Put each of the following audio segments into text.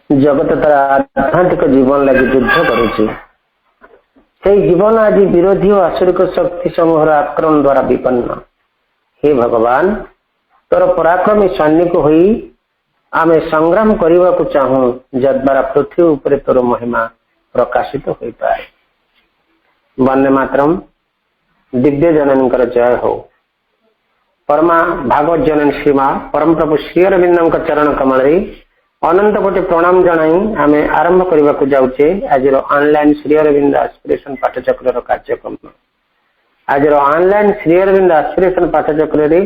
जगत तार आध्यात्मिक जीवन लगी युद्ध करुच्ची जीवन आज विरोधी और आसुरिक शक्ति समूह आक्रमण द्वारा विपन्न। हे भगवान तोर पराक्रमी सैनिक होई आमे संग्राम करने को चाहूं जद्वारा पृथ्वी उपरे तोर महिमा प्रकाशित हो पाए। वंदे मातरम। दिव्य जननी जय हो। परमा भागवत जननी श्रीमा परम प्रभु श्री अरविंद चरण कमल अनंत कोटि प्रणाम जनाई आमे आरंभ करने को जाऊे आज ऑनलाइन श्री अरविंद एस्पिरेशन पाठचक्र कार्यक्रम। आज ऑनलाइन श्री अरविंद एस्पिरेशन पाठचक्र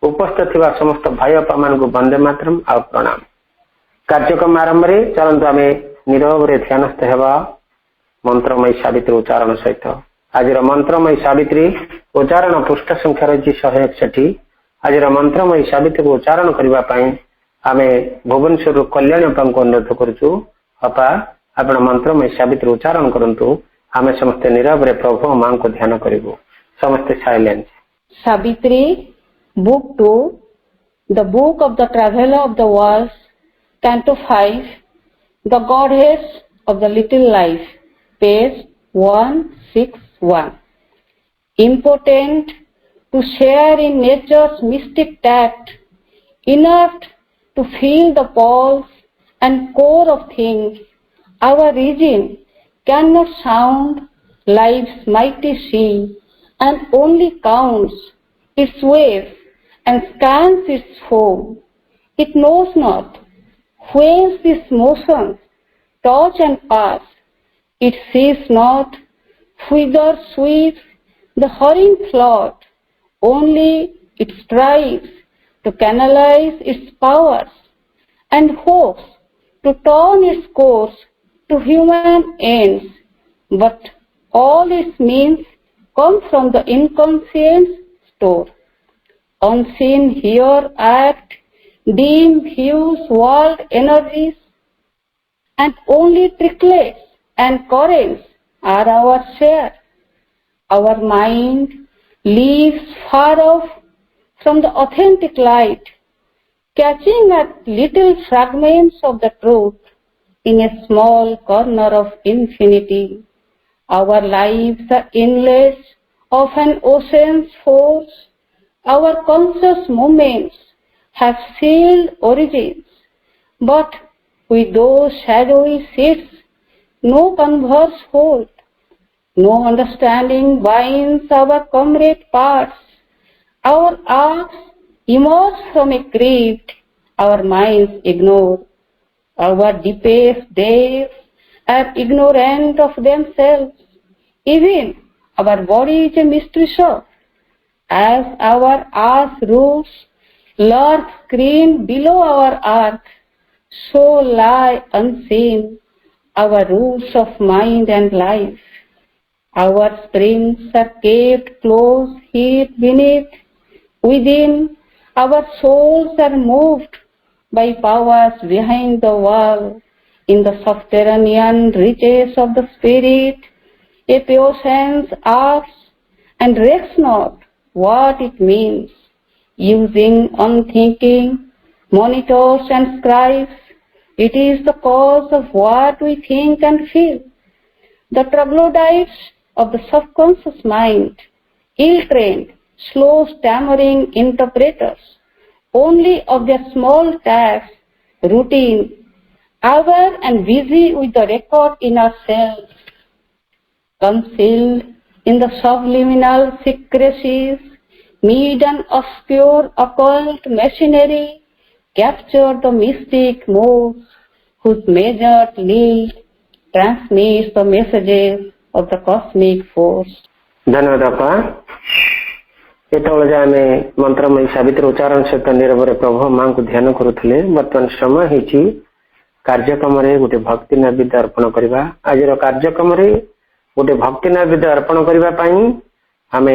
उपस्थित थिबा समस्त भाई अपा मान को वंदे मातरम आ प्रणाम। कार्यक्रम आरंभ रे चलंतु आमे नीरव रे ध्यानस्थ हेबा मंत्रमयी सावित्री उच्चारण सहित। आज मंत्रमयी सावित्री उच्चारण पृष्ठ संख्या रही 161। आज मंत्रमयी सावित्री को उच्चारण करने आमे भुवनेश्वर कल्याणी अपा को अनुरोध करुचु। अपा आपण मंत्रमयी सावित्री उच्चारण करंतु। आमे समस्त नीरव रे प्रभु मां को ध्यान करिवो। समस्त silence. Savitri Book 2, The Book of the Traveler of the World, Canto 5, The Godheads of the Little Life, page 161. Impotent to share in nature's mystic tact, inert to feel the pulse and core of things, our reason cannot sound life's mighty sea and only counts its waves and scans its foam. It knows not whence these motions touch and pass. It sees not whither sweeps the hurrying flood. Only it strives to canalize its powers and hopes to turn its course to human ends. But all its means come from the inconscient store. Unseen here act dim hues world energies, and only tricklets and currents are our share. Our mind lives far off from the authentic light, catching at little fragments of the truth in a small corner of infinity. Our lives are endless of an ocean's force. Our conscious moments have sealed origins, but with those shadowy seeds no converse hold. No understanding binds our comrade parts. Our arcs emerge from a crypt our minds ignore. Our deepest depths are ignorant of themselves. Even our body is a mystery shop. As our earth roots lurk screen below our earth, so lie unseen our roots of mind and life. Our springs are kept close hid beneath. Within, our souls are moved by powers behind the wall. In the subterranean reaches of the spirit, a pure sense asks and recks not what it means. Using unthinking monitors and scribes, it is the cause of what we think and feel. The troglodytes of the subconscious mind, ill-trained, slow stammering interpreters, only of their small tasks, routine, aware and busy with the record in ourselves. Concealed in the subliminal secrecies, mid and obscure occult machinery, capture the mystic moves whose measured lead transmits the messages of the cosmic force. धन्यवाद अपा। आम मंत्रमयी सावित्री उच्चारण सहित निरवर प्रभु मां को ध्यान करुले। बर्तमान समय होती कार्यक्रम गोटे भक्ति नैवेद्य अर्पण करवा। आज कार्यक्रम गोटे भक्ति नैवेद्य अर्पण करने आम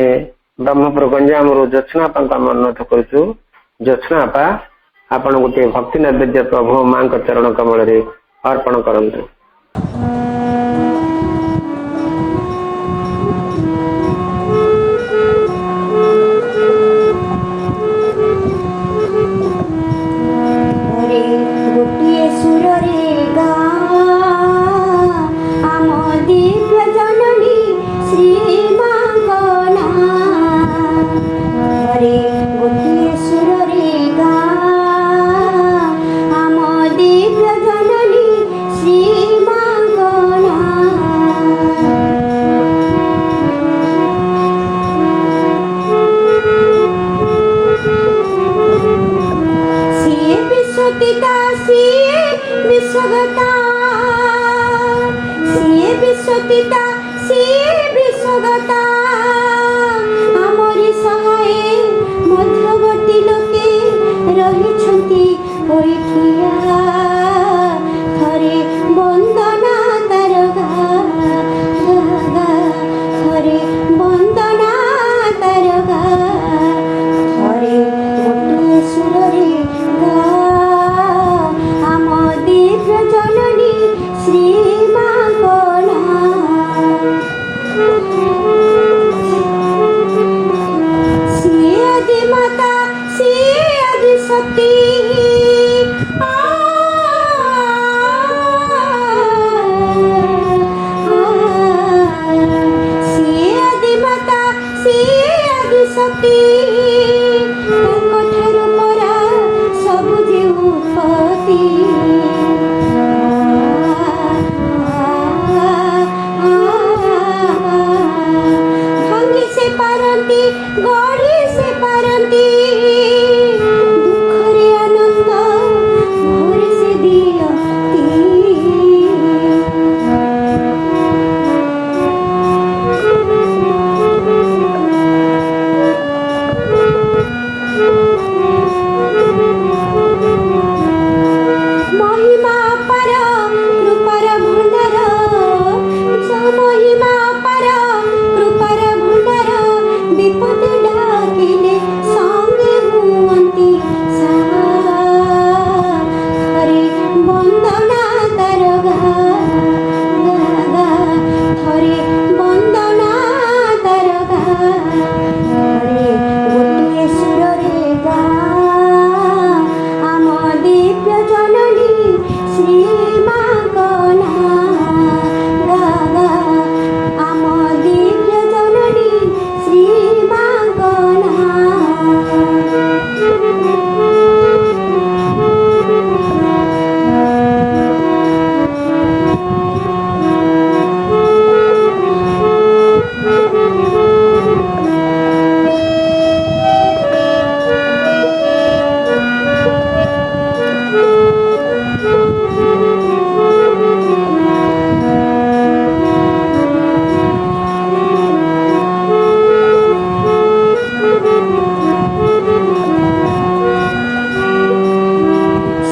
ब्रह्मपुर गंजाम ज्योत्ना आपा को अनुरोध करुचु। ज्योत्ना आपा आपण गोटे भक्ति नैवेद्य प्रभु मां चरण कमल अर्पण करंतु। शक्ति ସିଏ ଆଦି ମାତା ସିଏ ଆଦି ଶକ୍ତି ତାଙ୍କ ଠାରୁ ପରା ସବୁ ଯେ ଉତ୍ପତ୍ତି ଭାଙ୍ଗି ସେ ପାରନ୍ତି ଗଢ଼ି ସେ ପାରନ୍ତି ଦୁଃଖରେ ଆନନ୍ଦ ଭରି ସେ ଦିଅନ୍ତି महिमा पर कृपार भण्डार महिमा पर कृपार भण्डार विपद डाकिले संगे हुअन्ति हरे वन्दना तार हरे वन्दना तार हरे गोटिए सुररे गा आम दिव्य जननी श्री मांगना गा आम दिव्य जननी श्री मांगना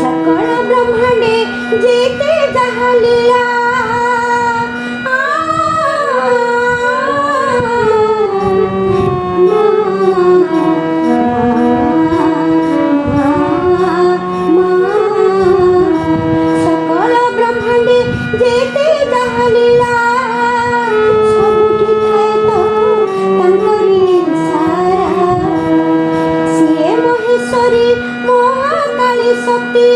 सकल ब्रह्मांडे जेते जहाँ लीला सकल ब्रह्मांडे जेते जहाँ लीला सबुठी थाए तो तांकरी सारा सिए महेश्वरी महाकाली शक्ति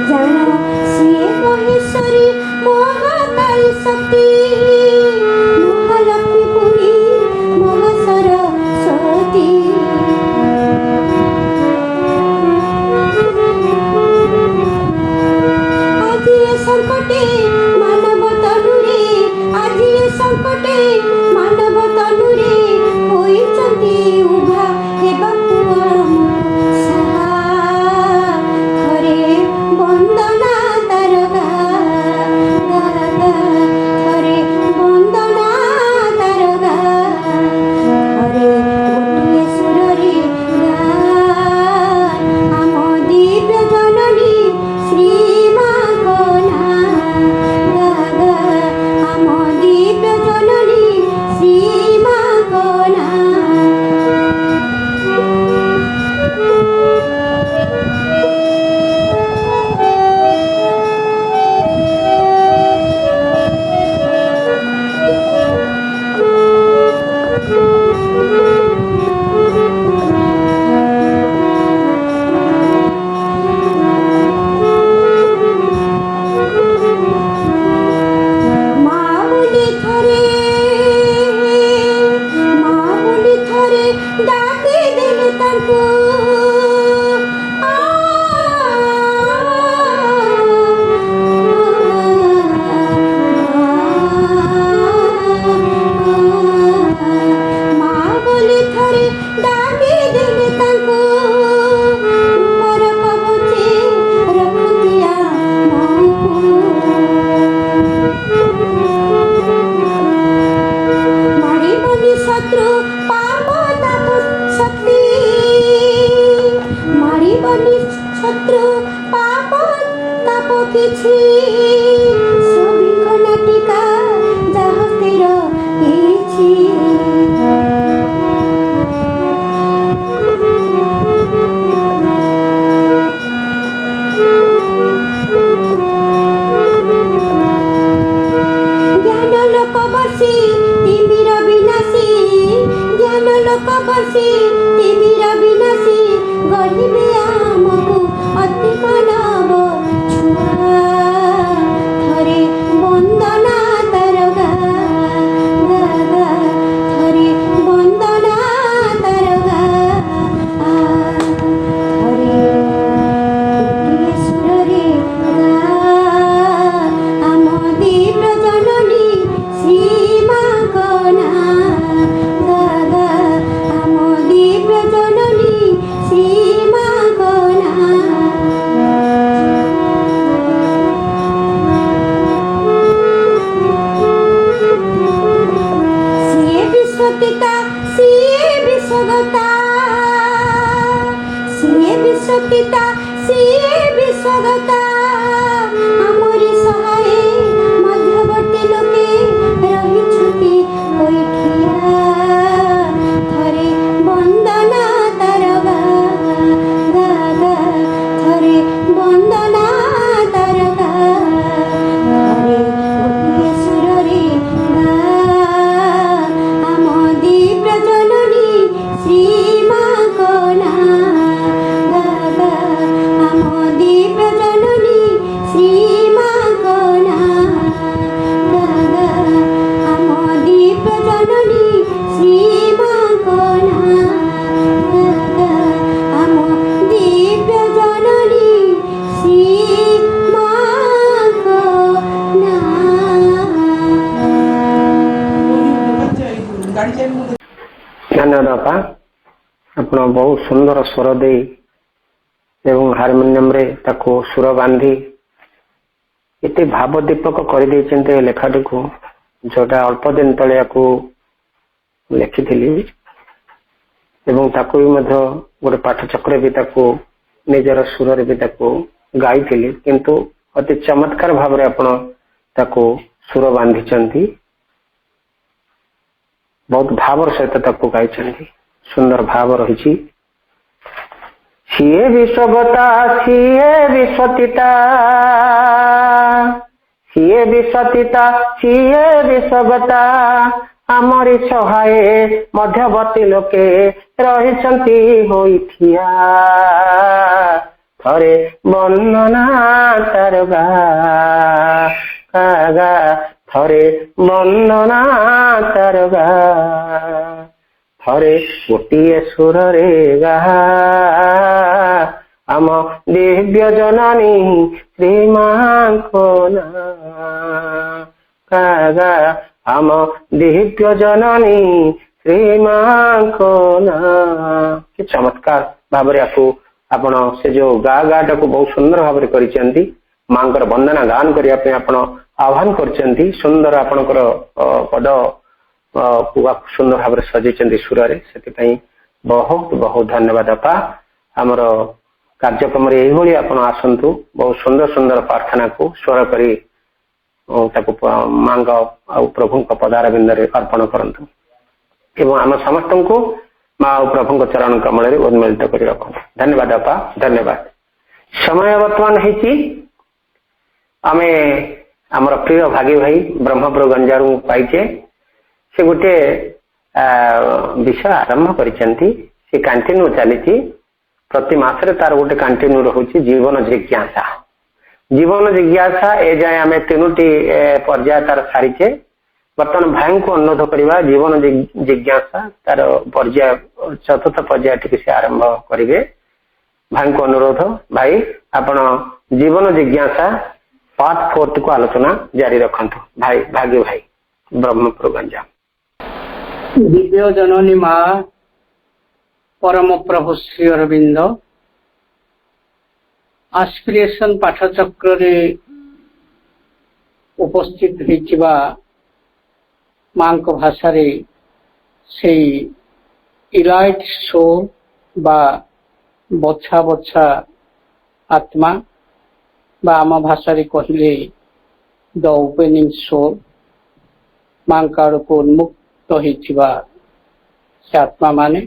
जान सिए महेश्वरी महाकाली शक्ति महालक्ष्मी पुरी महासरस्वती আজি এ সংকটে মানব তনুরে আজি এ সংকটে মানব তনুরে ହୋଇଛନ୍ତି ଉଭା ହେବାକୁ ଆମ ସାହା ଥରେ ବନ୍ଦନା ତାର ଥରେ ବନ୍ଦନା ତାର ଥରେ ଗୋଟିଏ ସୁରରେ ଆମ ଦିବ୍ୟ ଜନନୀ ଶ୍ରୀ ମାଗନା ଆମ ଦିବ୍ୟ ଜନନୀ ଶ୍ରୀ ମାଗନା ମାଉଲି ଥରେ ଡାକି ଦେଲେ ତାଙ୍କୁ ମାଉଲି ଥରେ ଡାକି ଦେଲେ ତାଙ୍କୁ ପର ପବଚେ ରଖନ୍ତି ଆମକୁ ମାରିବନି ଶତ୍ରୁ ପାପ ତାପ ଶକ୍ତି ମାରିବନି ଶତ୍ରୁ ପାପ ତାପ କିଛି ସବିକ ନାଟିକା ଯାହା ସ୍ଥିର ହେଇଛି জ্ঞান লোক বর্ষি তিমির বিনাশী জ্ঞান লোক বর্ষি তিমির বিনাশী গড়ি ସତିତା ସିଏ ବିଶ୍ୱଗତା ଆମରି ସହାୟ ମଧ୍ୟବର୍ତ୍ତୀ ଲୋକେ ରହିଛନ୍ତି ହୋଇଠିଆ ଥରେ ବନ୍ଦନା ତାର ଗା ଗା ଗା ଥରେ ବନ୍ଦନା ତାର ଗା ଥରେ ଗୋଟିଏ ସୁରରେ ଗା ଆମ ଦିବ୍ୟ ଜନନୀ ଶ୍ରୀ ମାଙ୍କ ନାଁ ଗା ଗା ଆମ ଦିବ୍ୟ ଜନନୀ ଶ୍ରୀ ମାଙ୍କ ନାଁ ଗା ଗା ଆମ ଦିବ୍ୟ ଜନନୀ ଶ୍ରୀ ମାଙ୍କ ନାଁ ଗା ଗା ଆମ ଦିବ୍ୟ ଜନନୀ ଶ୍ରୀ ମାଙ୍କ ନାଁ। ଧନ୍ୟବାଦ ବାପା। ଆପଣ ବହୁତ ସୁନ୍ଦର ସ୍ୱର ଦେଇ ଏବଂ ହାରମୋନିୟମରେ ତାକୁ ସୁର ବାନ୍ଧି ଏତେ ଭାବ ଦୀପକ କରିଦେଇଛନ୍ତି ଏ ଲେଖାଟିକୁ, ଯୋଉଟା ଅଳ୍ପ ଦିନ ତଳେ ୟାକୁ ଲେଖିଥିଲି ଏବଂ ତାକୁ ବି ମଧ୍ୟ ଗୋଟେ ପାଠଚକ୍ର ବି ତାକୁ ନିଜର ସୁରରେ ବି ତାକୁ ଗାଇଥିଲି, କିନ୍ତୁ ଅତି ଚମତ୍କାର ଭାବରେ ଆପଣ ତାକୁ ସୁର ବାନ୍ଧିଛନ୍ତି, ବହୁତ ଭାବର ସହିତ ତାକୁ ଗାଇଛନ୍ତି, ସୁନ୍ଦର ଭାବ ରହିଛି। ସିଏ ବିଶ୍ୱଗତା ସିଏ ବିଶ୍ୱତିତା ସିଏ ବିଶ୍ୱତିତା ସିଏ ବିଶ୍ୱଗତା ଆମରି ସହାୟ ମଧ୍ୟବର୍ତ୍ତୀ ଲୋକେ ରହିଛନ୍ତି ହୋଇଠିଆ ଥରେ ବନ୍ଦନା ତାର ଗା ଗା ଗା ଥରେ ବନ୍ଦନା ତାର ଗା ଥରେ ଗୋଟିଏ ସୁରରେ ଗା ଆମ ଦିବ୍ୟ ଜନନୀ ଶ୍ରୀ ମାଙ୍କ ନାଁ ଗା ଗା ଆମ ଦିବ୍ୟ ଜନନୀ ଶ୍ରୀ ମାଙ୍କ ନାଁ। କି ଚମତ୍କାର ଭାବରେ ଆକୁ ଆପଣ ସେ ଯୋଉ ଗା ଗା ଟାକୁ ବହୁତ ସୁନ୍ଦର ଭାବରେ କରିଛନ୍ତି, ମାଙ୍କର ବନ୍ଦନା ଗାନ କରିବା ପାଇଁ ଆପଣ ଆହ୍ୱାନ କରିଛନ୍ତି। ସୁନ୍ଦର ଆପଣଙ୍କର ପଦ ସୁନ୍ଦର ଭାବରେ ସଜେଇଛନ୍ତି ସୁରରେ, ସେଥିପାଇଁ ବହୁତ ବହୁତ ଧନ୍ୟବାଦ ବାପା। ଆମର କାର୍ଯ୍ୟକ୍ରମରେ ଏଇଭଳି ଆପଣ ଆସନ୍ତୁ, ବହୁତ ସୁନ୍ଦର ସୁନ୍ଦର ପ୍ରାର୍ଥନାକୁ ସ୍ୱର କରି ତାକୁ ମାଙ୍କ ଆଉ ପ୍ରଭୁଙ୍କ ପଦାରବିନ୍ଦରେ ଅର୍ପଣ କରନ୍ତୁ ଏବଂ ଆମ ସମସ୍ତଙ୍କୁ ମା ଆଉ ପ୍ରଭୁଙ୍କ ଚରଣ କମଳରେ ଉନ୍ମିଳିତ କରି ରଖନ୍ତୁ। ଧନ୍ୟବାଦ ବାପା, ଧନ୍ୟବାଦ। ସମୟ ବର୍ତ୍ତମାନ ହେଇଛି, ଆମେ ଆମର ପ୍ରିୟ ଭାଗୀ ଭାଇ ବ୍ରହ୍ମପୁର ଗଞ୍ଜାରୁ ପାଇଛେ, ସେ ଗୋଟେ ବିଷୟ ଆରମ୍ଭ କରିଛନ୍ତି, ସେ କଣ୍ଟିନ୍ୟୁ ଚାଲିଛି, ପ୍ରତି ମାସରେ ତାର ଗୋଟେ କଣ୍ଟିନ୍ୟୁ ରହୁଛି ଜୀବନ ଜିଜ୍ଞାସା। ଜୀବନ ଜିଜ୍ଞାସା ଏ ଯାଏ ଆମେ 3ଟି ପର୍ଯ୍ୟାୟ ତାର ସାରିଛେ। ବର୍ତ୍ତମାନ ଭାଇଙ୍କୁ ଅନୁରୋଧ କରିବା ଜୀବନ ଜିଜ୍ଞାସା ତାର ପର୍ଯ୍ୟାୟ 4ଥ ପର୍ଯ୍ୟାୟ ଟିକେ ସେ ଆରମ୍ଭ କରିବେ। ଭାଇଙ୍କୁ ଅନୁରୋଧ, ଭାଇ ଆପଣ ଜୀବନ ଜିଜ୍ଞାସା ପାର୍ଟ 4 କୁ ଆଲୋଚନା ଜାରି ରଖନ୍ତୁ। ଭାଇ ଭାଗ୍ୟ ଭାଇ ବ୍ରହ୍ମପୁର ଗଞ୍ଜାମ। ଦିବ୍ୟ ଜନନୀ ମା ପରମ ପ୍ରଭୁ ଶ୍ରୀ ଅରବିନ୍ଦ ଆସ୍ପିରେସନ ପାଠଚକ୍ରରେ ଉପସ୍ଥିତ ହୋଇଥିବା ମାଙ୍କ ଭାଷାରେ ସେଇ ଇଲାଇଟ୍ ସୋ ବା ବଛା ବଛା ଆତ୍ମା ବା ଆମ ଭାଷାରେ କହିଲେ ଦ ଓପେନିଂ ସୋ, ମାଙ୍କ ଆଡ଼କୁ ଉନ୍ମୁକ୍ତ ହୋଇଥିବା ସେ ଆତ୍ମା ମାନେ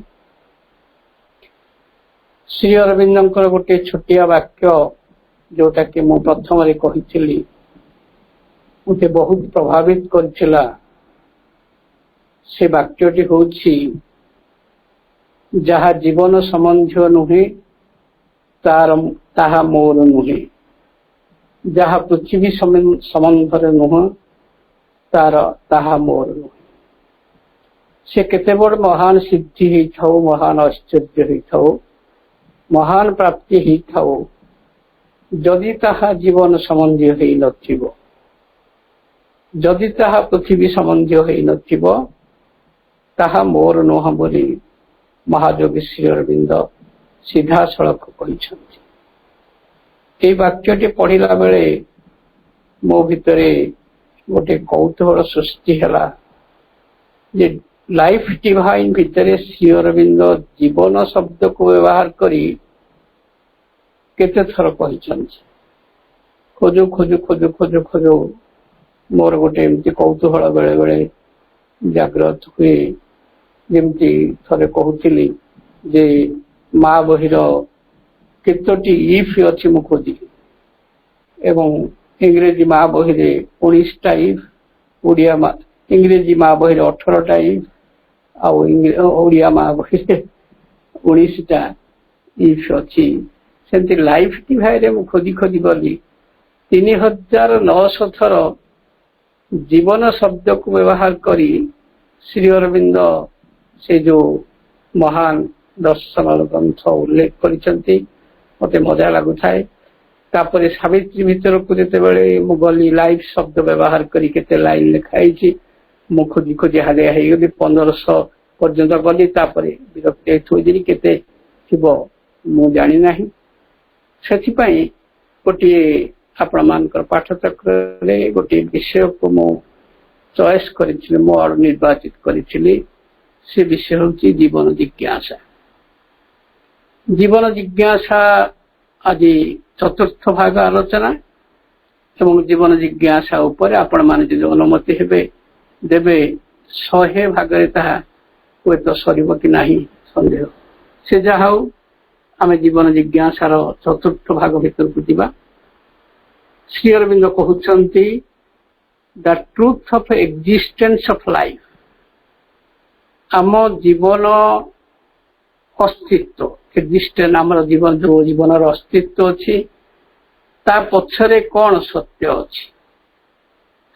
ଶ୍ରୀ ଅରବିନ୍ଦଙ୍କର ଗୋଟେ ଛୋଟିଆ ବାକ୍ୟ ଯୋଉଟା କି ମୁଁ ପ୍ରଥମରେ କହିଥିଲି ମୋତେ ବହୁତ ପ୍ରଭାବିତ କରିଥିଲା। ସେ ବାକ୍ୟଟି ହେଉଛି ଯାହା ଜୀବନ ସମ୍ବନ୍ଧୀୟ ନୁହେଁ ତାହା ମୋର ନୁହେଁ, ଯାହା ପୃଥିବୀ ସମ୍ବନ୍ଧରେ ନୁହେଁ ତାହା ମୋର ନୁହେଁ। ସେ କେତେ ବଡ଼ ମହାନ ସିଦ୍ଧି ହେଇଥାଉ, ମହାନ ଐଶ୍ୱର୍ଯ୍ୟ ହେଇଥାଉ, ମହାନ ପ୍ରାପ୍ତି ହେଇଥାଉ, ଯଦି ତାହା ଜୀବନ ସମ୍ବନ୍ଧୀୟ ହେଇନଥିବ, ଯଦି ତାହା ପୃଥିବୀ ସମ୍ବନ୍ଧୀୟ ହେଇନଥିବ, ତାହା ମୋର ନୁହଁ ବୋଲି ମହାଯୋଗୀ ଶ୍ରୀ ଅରବିନ୍ଦ ସିଧାସଳଖ କହିଛନ୍ତି। এই ବାକ୍ୟଟି ପଢିଲା ବେଳେ ମୋ ଭିତରେ ଗୋଟେ କୌତୂହଳ ସୃଷ୍ଟି ହେଲା ଯେ ଲାଇଫ ଡିଭାଇନ ଭିତରେ ଶ୍ରୀ ଅରବିନ୍ଦ ଜୀବନ ଶବ୍ଦକୁ ବ୍ୟବହାର କରି केते थर कहिसंती खोजु खोजु खोजु खोजु खोजु मोर गोटे एमती कौतूहल बेले बेले जागृत हुए जेमती थरे कहूली जे माँ बहिर केतोटी इफ अच्छी मु खोजिली एवं इंग्रेजी माँ बही 19टा इफ ओडिया इंग्रेजी माँ बही 18टा इफ आड़िया माँ बही 19टा इफ अच्छी सेमती लाइफ डिवाइड मु खोजी खोजी गली 3900 थर जीवन शब्द को व्यवहार करी श्री अरविंद से जो महान दर्शन ग्रंथ उल्लेख करिसेंती मते मजा लगुଥାଏ तापर सावित्री भीतर को जेते बेले मु गली लाइफ शब्द व्यवहार करी केते लाइन लिखाई मु खोजी खोजी हाले हे गली 1500 पर्यंत गली तापर विरक्ति थोइदिनी केते थिबो मु जानि नाही सेथि पई गोटे आपण मानकर पाठचक्र गोटे विषय को मु चॉइस करिछि मु और निर्वाचित करिछि से विषय होची जीवन जिज्ञासा। जीवन जिज्ञासा आज चतुर्थ भाग आलोचना एवं जीवन जिज्ञासा उपर आपण माने जो अनुमति हेबे देबे 100 भागरे ताहा कोई तो सरीब कि नाही संदेह से जाहाउ आमे जीवन जिज्ञासार चतुर्थ भाग भीतर को दिबा। श्री अरविंद कहउछंती the truth of existence of life आम जीवन अस्तित्व एक्जिस्टेंस आम जीवन जो जीवन अस्तित्व अच्छी ता पछरे कौन सत्य अच्छी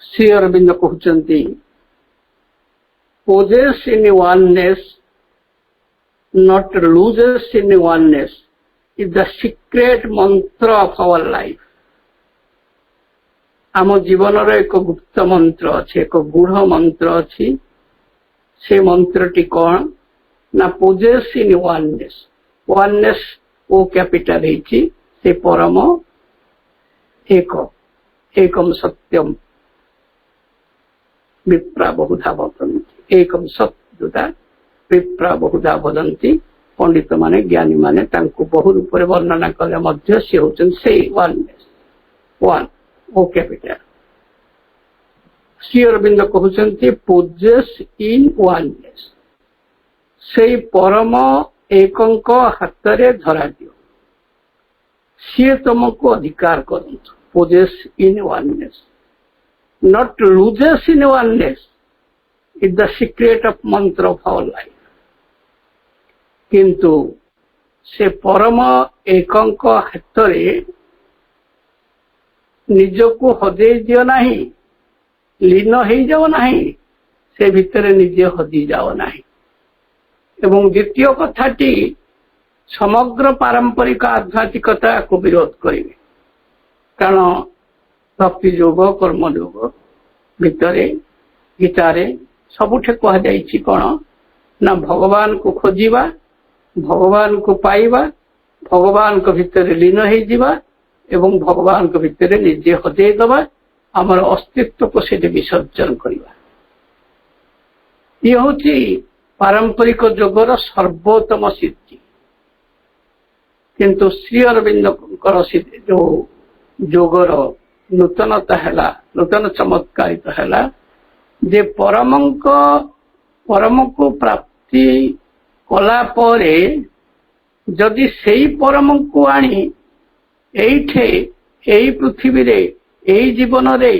Shri Aurobindo कहउछंती possess in oneness not loses in oneness is the secret mantra of our life। आम जीवन एक गुप्त मंत्र अच्छे एक गूढ़ मंत्र अच्छी से मंत्रटी कौन ना पोजेस इन वननेस वननेस ओ कैपिटल से परम एक एकम सत्यम विप्रा बहुधा वदन्ति एकम सत्युता विप्रा बहुधा वदन्ति पंडित माने ज्ञानी माने तांको बहु रूप वर्णना कले मध्य से होचन से वननेस वन ओ कैपिटल। श्री अरविंद कहउछंती पोजेस इन वननेस से परम एकंक हाथ रे धरा दियो सी तुमको अधिकार करंतु possess in oneness not loses in oneness is the secret of mantra of our life. किंतु से परम एकंक हाथ रे निजको हजे दियो नाही लीन हो जाओ नाही से भितर निजे हजी जाओ नाही। एवं द्वितीय कथाटी समग्र पारंपरिक आध्यात्मिकता को विरोध करेंगे कारण भक्ति योग कर्म योग भितर गीतारे सबुठे कह जाइछि कौन ना भगवान को खोजिबा भगवान को पाइबा भगवान को भितर लीन हो जावा एवं भगवान को भितर निजे हजे दबा आमर अस्तित्व को से विसर्जन करवा ये हूँ पारंपरिक योगर सर्वोत्तम सिद्धि। किंतु श्री अरविंद जो योगर नूतनता है नूतन चमत्कारिता है जे परम को प्राप्ति कला परे जदि सेई परम को आनी एठे एई पृथ्वी रे एई जीवन रे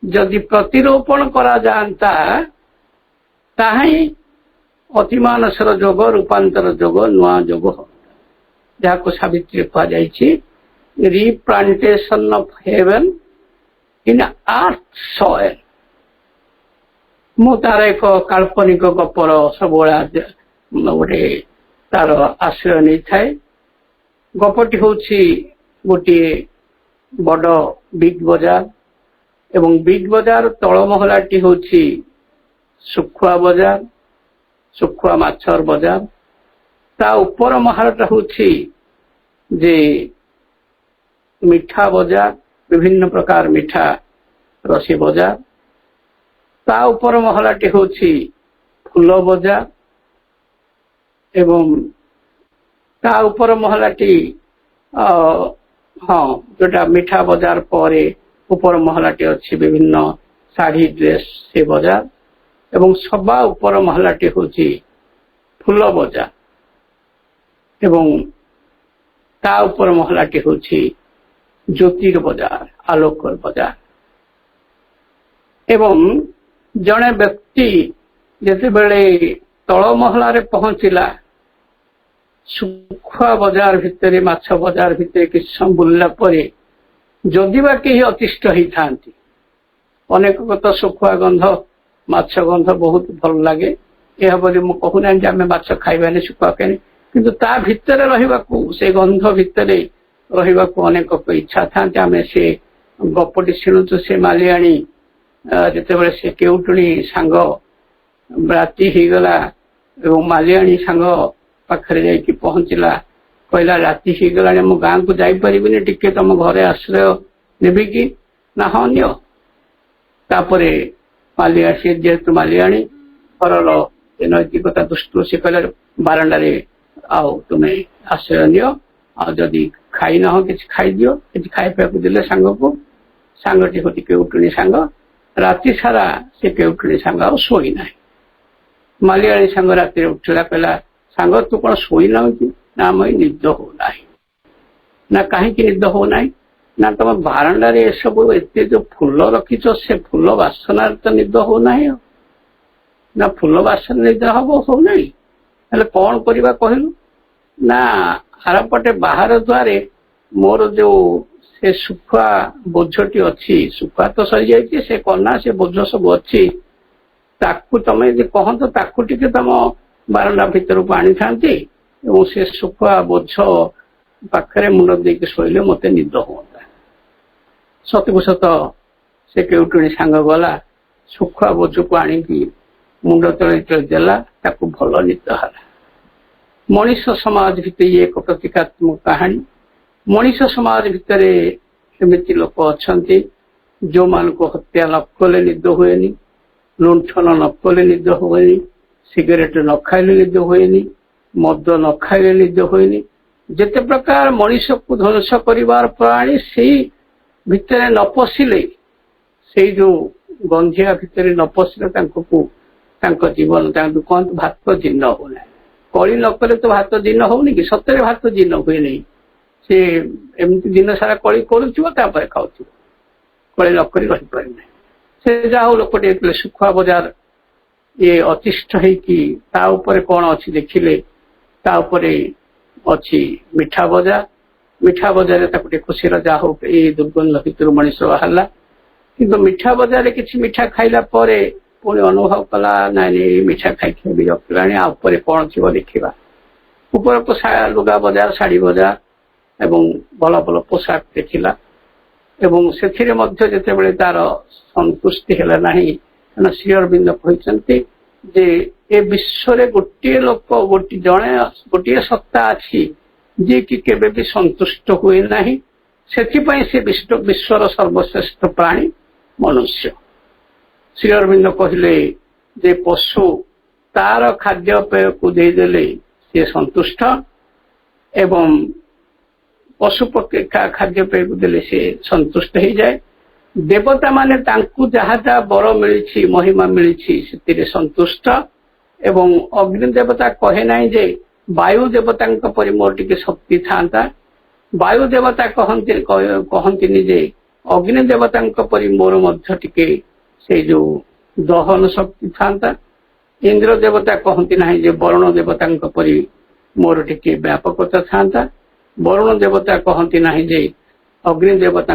जदि प्रतिरोपण करा जानता ताही अतिमानसर जोग रूपांतर जोग नुआ जोग जहाँ को सावित्री कह replantation of heaven in earth soil मु तार एक काल्पनिक गपर सब गोटे तार आश्रय नहीं थाए गपटी हूँ गोटे बड़ बिग बजार एवं बिग बजार तल महलाटी हूँ सुखुआ बजार सुखुआ माछर बजार ता ऊपर महलटा हूँ जे मिठा बजार विभिन्न प्रकार मिठा रसी बजार ता ऊपर महलाटी हूँ फूल बजार एवं ता ऊपर महलाटी हाँ जोटा मिठा बजार पर ऊपर महलाटी अच्छी विभिन्न शाढ़ी ड्रेस से बजार एवं सभा ऊपर महलाटी हूँ फूल बजार एवं ता ऊपर महलाटी हूँ ज्योतिर बजार आलोकर बजार एवं जड़े व्यक्ति जिते बेले तल महलार पहुंचला सुखुआ बजार भितर माछ बजार भितर किसी समय बुलला जदि बा कहीं अतिष्ठ होता अनेक तो सुखुआ गंध माछ गंध बहुत भल लगे यह बोली मु कहूना आम माछ खाइबानी सुखुआ खाइनी किंतु ता भितर रहिबाकू से गंध भितर रहिबाकू अनेक इच्छा था आम से गपटी शुणुचु से मालियाणी जिते से केउटुणी सांग राति होगला एवं मालियाणी सांग पाखरे जाइकी पहुंचला कहला राति होगला मो गाँ को जापरि टिके तुम घरे आश्रय नेबी कि ना हाँ नियो तापरे मालिया सी जेहेतु मालियाणी घरर नैतिकता दृष्टि से कहला बारंडारे आओ तुम्हें आश्रय नियो आदि खाई ना हो कि खाई दियो कि खाइबा देले सांग को सांगटी हो केउटुणी सांग राति सारा से केउटुणी सांग आ शोई ना मालियाणी सांग राति उठला कहला सांग तू कौन शोई ना कि ना मैं निद हो ना कहीं निद हो ना तुम बारंडारे सब एत जो फूल रखीच से फूल बासनार तो निद हो ना फूल बासन निद हम हो ना कौन करवा कहलु ना आरपटे बाहर द्वारे मोर जो से सुखुआ बोझटी अच्छी सुखुआ तो सरी जाइए से कना से बोझ सब अच्छी ताकू तमें यदि कहत ताकू टिके तुम बारंडा भितर को आनी था से सुखुआ बोझ पाखे मुंड देकी शोले मत निद हाँ सतकू सत से केउटुणी सांग गला सुखुआ बोझ को आणिकी मुंड तले देला ताकू भल निद है मनीष समाज भितर ये एक प्रतीकात्मक कहानी मनीष समाज भितर एमती लोक अच्छा जो मान को हत्या न कले निद हुए लुंठन न कले निद हुए सिगरेट न खाइले निद हुए मद न खाइले निद हुए जिते प्रकार मनीष को ध्वंस कर प्राणी से भितर न पशिले से जो गंधिया भितर न पशिले जीवन कहते भात जीर्ण होना कली न कले तो भात जीर्ण होनी कि सतरे भात जीर्ण हुए नहीं से एमती दिन सारा कली कर खाऊ कली न कर रही पारे ना से जहा लोकटे सुखुआ बजार ये अतिष्ठ होपर कौन अच्छी देखिले अच्छी मिठा बजार खुशी जहा हो ये दुर्गंध भितर मनीष बाहर कि मिठा बजार किसी मिठा खाइला पुणी अनुभव कला ना मिठा खाई विरक्त ला कौन थी देखा ऊपर लुगा बजार शाढ़ी बजार एवं भल भल पोशाक देखला एवं से तार संतुष्टि है ना श्री अरविंद कहते जे ए विश्व गोटे लोक गोटे सत्ता अच्छी जी कि केबे भी संतुष्ट हुए ना से विश्वर सर्वश्रेष्ठ प्राणी मनुष्य श्री अरविंद कहले जे पशु तार खाद्यपेय को देदेले से संतुष्ट एवं पशु पक्षी खाद्यपेय को देले से संतुष्ट हो जाए देवता माने तांकु जहाँ जहाँ बर मिली महिमा मिली से संतुष्ट एवं अग्नि देवता कहे ना जे वायु देवता परि मोर टिके शक्ति था वायु देवता कहती जे अग्नि देवता परि मोर मध्य टिके से जो दहन शक्ति था इंद्र देवता कहती ना जे वरुण देवता परि मोर टिके व्यापकता था वरुण देवता कहती ना जे अग्नि देवता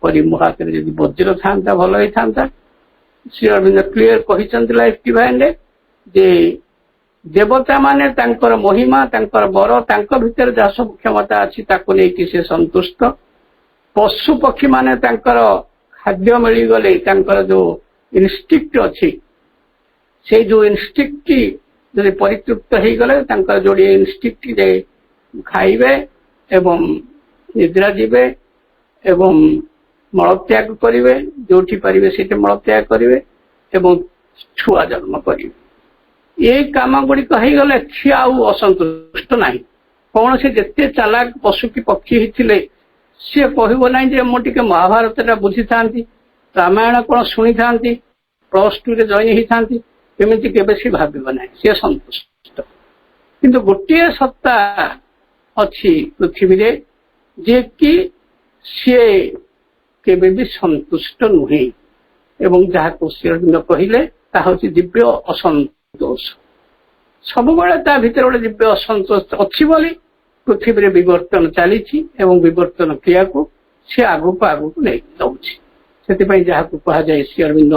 परि मो हाथ में जब वज्र था भल होता श्री अरविंद क्लीयर कहते लाइफ डिवाइन जे देवता माने तांकर महिमा तांकर बर तांक भितर जहाँ सब क्षमता अच्छी ताको लेकिन से संतुष्ट पशु पक्षी माने तांकर खाद्य मिलगले तांकर जो इन्स्टिक्ट अच्छी से जो इन्स्टिक्ट जब परितृप्त हो गले तांकर जोड़े इन्स्टिक्ट जे खाइबे एवं निद्रा जीवे एवं मलत्याग करेंगे जो पारे से मलत्याग करेंगे एवं छुआ जन्म करेंगे ये कम गुड़िक हो गले किए असंतुष्ट ना କୌଣସି ଯେତେ ଚାଲାକ ପଶୁ କି ପକ୍ଷୀ ହେଇଥିଲେ ସିଏ କହିବ ନାହିଁ ଯେ ମୁଁ ଟିକେ ମହାଭାରତଟା ବୁଝିଥାନ୍ତି, ରାମାୟଣ କଣ ଶୁଣିଥାନ୍ତି, +2ରେ ଜଏନ୍ ହେଇଥାନ୍ତି, ଏମିତି କେବେ ସେ ଭାବିବ ନାହିଁ, ସିଏ ସନ୍ତୁଷ୍ଟ। କିନ୍ତୁ ଗୋଟିଏ ସତ୍ତା ଅଛି ପୃଥିବୀରେ ଯିଏକି ସିଏ କେବେ ବି ସନ୍ତୁଷ୍ଟ ନୁହେଁ, ଏବଂ ଯାହାକୁ ଶ୍ରୀଅରବିନ୍ଦ କହିଲେ ତାହା ହଉଛି ଦିବ୍ୟ ଅସନ୍ତୋଷ। ସବୁବେଳେ ତା ଭିତରେ ଗୋଟେ ଦିବ୍ୟ ଅସନ୍ତୋଷ ଅଛି ବୋଲି ପୃଥିବୀରେ ବିବର୍ତ୍ତନ ଚାଲିଛି ଏବଂ ବିବର୍ତ୍ତନ କ୍ରିୟାକୁ ସେ ଆଗକୁ ଆଗକୁ ନେଇ ଯାଉଛି। ସେଥିପାଇଁ ଯାହାକୁ କୁହାଯାଏ ଶ୍ରୀଅରବିନ୍ଦ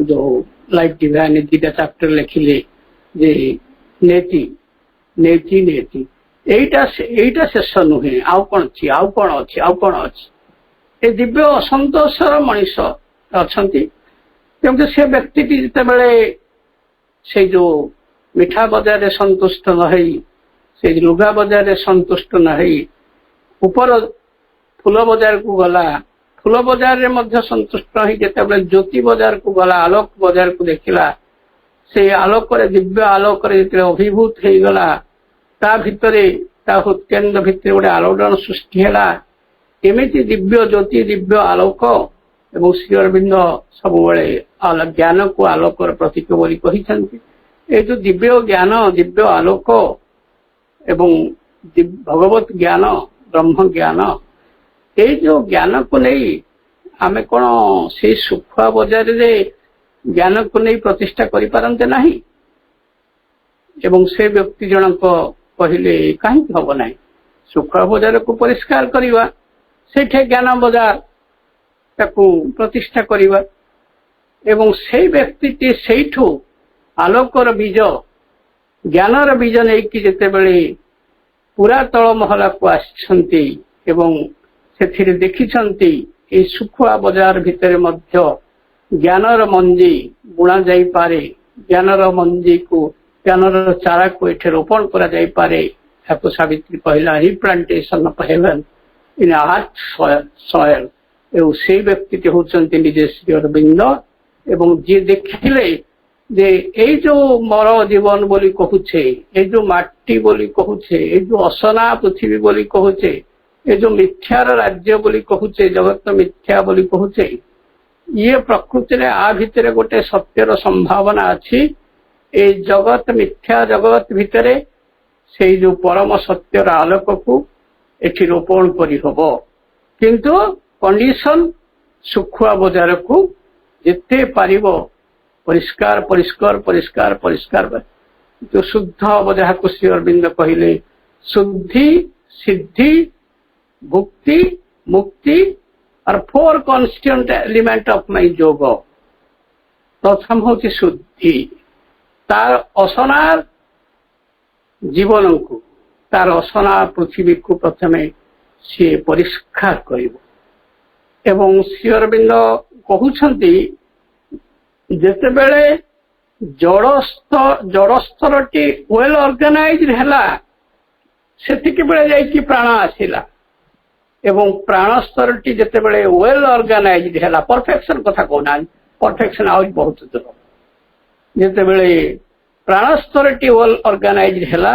ଯୋଉ ଲାଇଫ ଡିଭାଇନ 2ଟା ଚାପ୍ଟର ଲେଖିଲେ ଯେ ନେତି ନେତି ନେତି, ଏଇଟା ଶେଷ ନୁହେଁ, ଆଉ କଣ ଅଛି, ଆଉ କଣ ଅଛି, ଆଉ କଣ ଅଛି। ଏ ଦିବ୍ୟ ଅସନ୍ତୋଷର ମଣିଷ ଅଛନ୍ତି। କିନ୍ତୁ ସେ ବ୍ୟକ୍ତିଟି ଯେତେବେଳେ ସେଇ ଯୋଉ ମିଠା ବଜାରରେ ସନ୍ତୁଷ୍ଟ ନ ହେଇ, ସେଇ ଲୁଗା ବଜାରରେ ସନ୍ତୁଷ୍ଟ ନ ହେଇ ଉପର ଫୁଲ ବଜାରକୁ ଗଲା, ଫୁଲ ବଜାରରେ ମଧ୍ୟ ସନ୍ତୁଷ୍ଟ ହେଇ ଯେତେବେଳେ ଜ୍ୟୋତି ବଜାରକୁ ଗଲା, ଆଲୋକ ବଜାରକୁ ଦେଖିଲା, ସେଇ ଆଲୋକରେ ଦିବ୍ୟ ଆଲୋକରେ ଯେତେବେଳେ ଅଭିଭୂତ ହେଇଗଲା, ତା ଭିତରେ ତା ହୃତ୍କେନ୍ଦ୍ର ଭିତରେ ଗୋଟେ ଆଲୋଡ଼ନ ସୃଷ୍ଟି ହେଲା। ଏମିତି ଦିବ୍ୟ ଜ୍ୟୋତି, ଦିବ୍ୟ ଆଲୋକ, ଏବଂ ଶ୍ରୀଅରବିନ୍ଦ ସବୁବେଳେ ଜ୍ଞାନକୁ ଆଲୋକର ପ୍ରତୀକ ବୋଲି କହିଛନ୍ତି। এই ଯୋଉ ଦିବ୍ୟ ଜ୍ଞାନ, ଦିବ୍ୟ ଆଲୋକ ଏବଂ ଭଗବତ ଜ୍ଞାନ, ବ୍ରହ୍ମ ଜ୍ଞାନ, ଏଇ ଯୋଉ ଜ୍ଞାନକୁ ନେଇ ଆମେ କଣ ସେଇ ଶୁଖୁଆ ବଜାରରେ ଜ୍ଞାନକୁ ନେଇ ପ୍ରତିଷ୍ଠା କରିପାରନ୍ତେ ନାହିଁ? ଏବଂ ସେ ବ୍ୟକ୍ତି ଜଣକ କହିଲେ କାହିଁକି ହବ ନାହିଁ, ଶୁଖୁଆ ବଜାରକୁ ପରିଷ୍କାର କରିବା, ସେଇଠି ଜ୍ଞାନ ବଜାର ତାକୁ ପ୍ରତିଷ୍ଠା କରିବା, ଏବଂ ସେଇ ବ୍ୟକ୍ତିଟି ସେଇଠୁ ଆଲୋକର ବୀଜ, ଜ୍ଞାନର ବୀଜ ନେଇକି ଯେତେବେଳେ ପୁରା ତଳ ମହଲାକୁ ଆସିଛନ୍ତି ଏବଂ ସେଥିରେ ଦେଖିଛନ୍ତି এই ଶୁଖୁଆ ବଜାର ଭିତରେ ମଧ୍ୟ ଜ୍ଞାନର ମଞ୍ଜି ବୁଣା ଯାଇପାରେ, ଜ୍ଞାନର ମଞ୍ଜିକୁ, ଜ୍ଞାନର ଚାରାକୁ ଏଠି ରୋପଣ କରାଯାଇପାରେ। ତାକୁ ସାବିତ୍ରୀ କହିଲା replantation of heaven in earth soil. ଏବଂ ସେଇ ବ୍ୟକ୍ତିଟି ହଉଛନ୍ତି ନିଜେ ଶ୍ରୀଅରବିନ୍ଦ। ଏବଂ ଯିଏ ଦେଖିଲେ ଯେ ଏଇ ଯୋଉ ମର ଜୀବନ ବୋଲି କହୁଛେ, ଏଇ ଯୋଉ ମାଟି ବୋଲି କହୁଛେ, ଏଇ ଯୋଉ ଅସନା ପୃଥିବୀ ବୋଲି କହୁଛେ, ଏ ଯୋଉ ମିଥ୍ୟାର ରାଜ୍ୟ ବୋଲି କହୁଛେ, ଜଗତ ମିଥ୍ୟା ବୋଲି କହୁଛେ, ଇଏ ପ୍ରକୃତିରେ ଆ ଭିତରେ ଗୋଟେ ସତ୍ୟର ସମ୍ଭାବନା ଅଛି। এই ଜଗତ ମିଥ୍ୟା ଜଗତ ଭିତରେ ସେଇ ଯୋଉ ପରମ ସତ୍ୟର ଆଲୋକକୁ ଏଠି ରୋପଣ କରିହବ। କିନ୍ତୁ କଣ୍ଡିସନ ଶୁଖୁଆ ବଜାରକୁ ଯେତେ ପାରିବ ପରିଷ୍କାର ପରିଷ୍କାର ପରିଷ୍କାର ପରିଷ୍କାର, ଯୋଉ ଶୁଦ୍ଧ ହବ, ଯାହାକୁ ଶ୍ରୀଅରବିନ୍ଦ କହିଲେ ଶୁଦ୍ଧି, ସିଦ୍ଧି, ଭୁକ୍ତି, ମୁକ୍ତି আর 4 কনস্টিটুয়েন্ট এলিমেন্ট অফ মাই যোগ। প্রথম হচ্ছে শুদ্ধি, তার অসনার জীবনକୁ, তার অসନା পৃথিবীକୁ প্রথমে সে পরিষ্কার କରିବ। ଏବଂ ଶ୍ରୀଅରବିନ୍ଦ କହୁଛନ୍ତି ଯେତେବେଳେ ଜଡ଼ ସ୍ତରଟି ୱେଲ ଅର୍ଗାନାଇଜ୍ଡ ହେଲା, ସେତିକି ବେଳେ ଯାଇକି ପ୍ରାଣ ଆସିଲା। ଏବଂ ପ୍ରାଣ ସ୍ତରଟି ଯେତେବେଳେ ୱେଲ ଅର୍ଗାନାଇଜ୍ଡ ହେଲା, ପରଫେକ୍ସନ କଥା କହୁନାହାନ୍ତି, ପରଫେକ୍ସନ ଆହୁରି ବହୁତ ଦୂର, ଯେତେବେଳେ ପ୍ରାଣ ସ୍ତରଟି ୱେଲ ଅର୍ଗାନାଇଜ୍ଡ ହେଲା,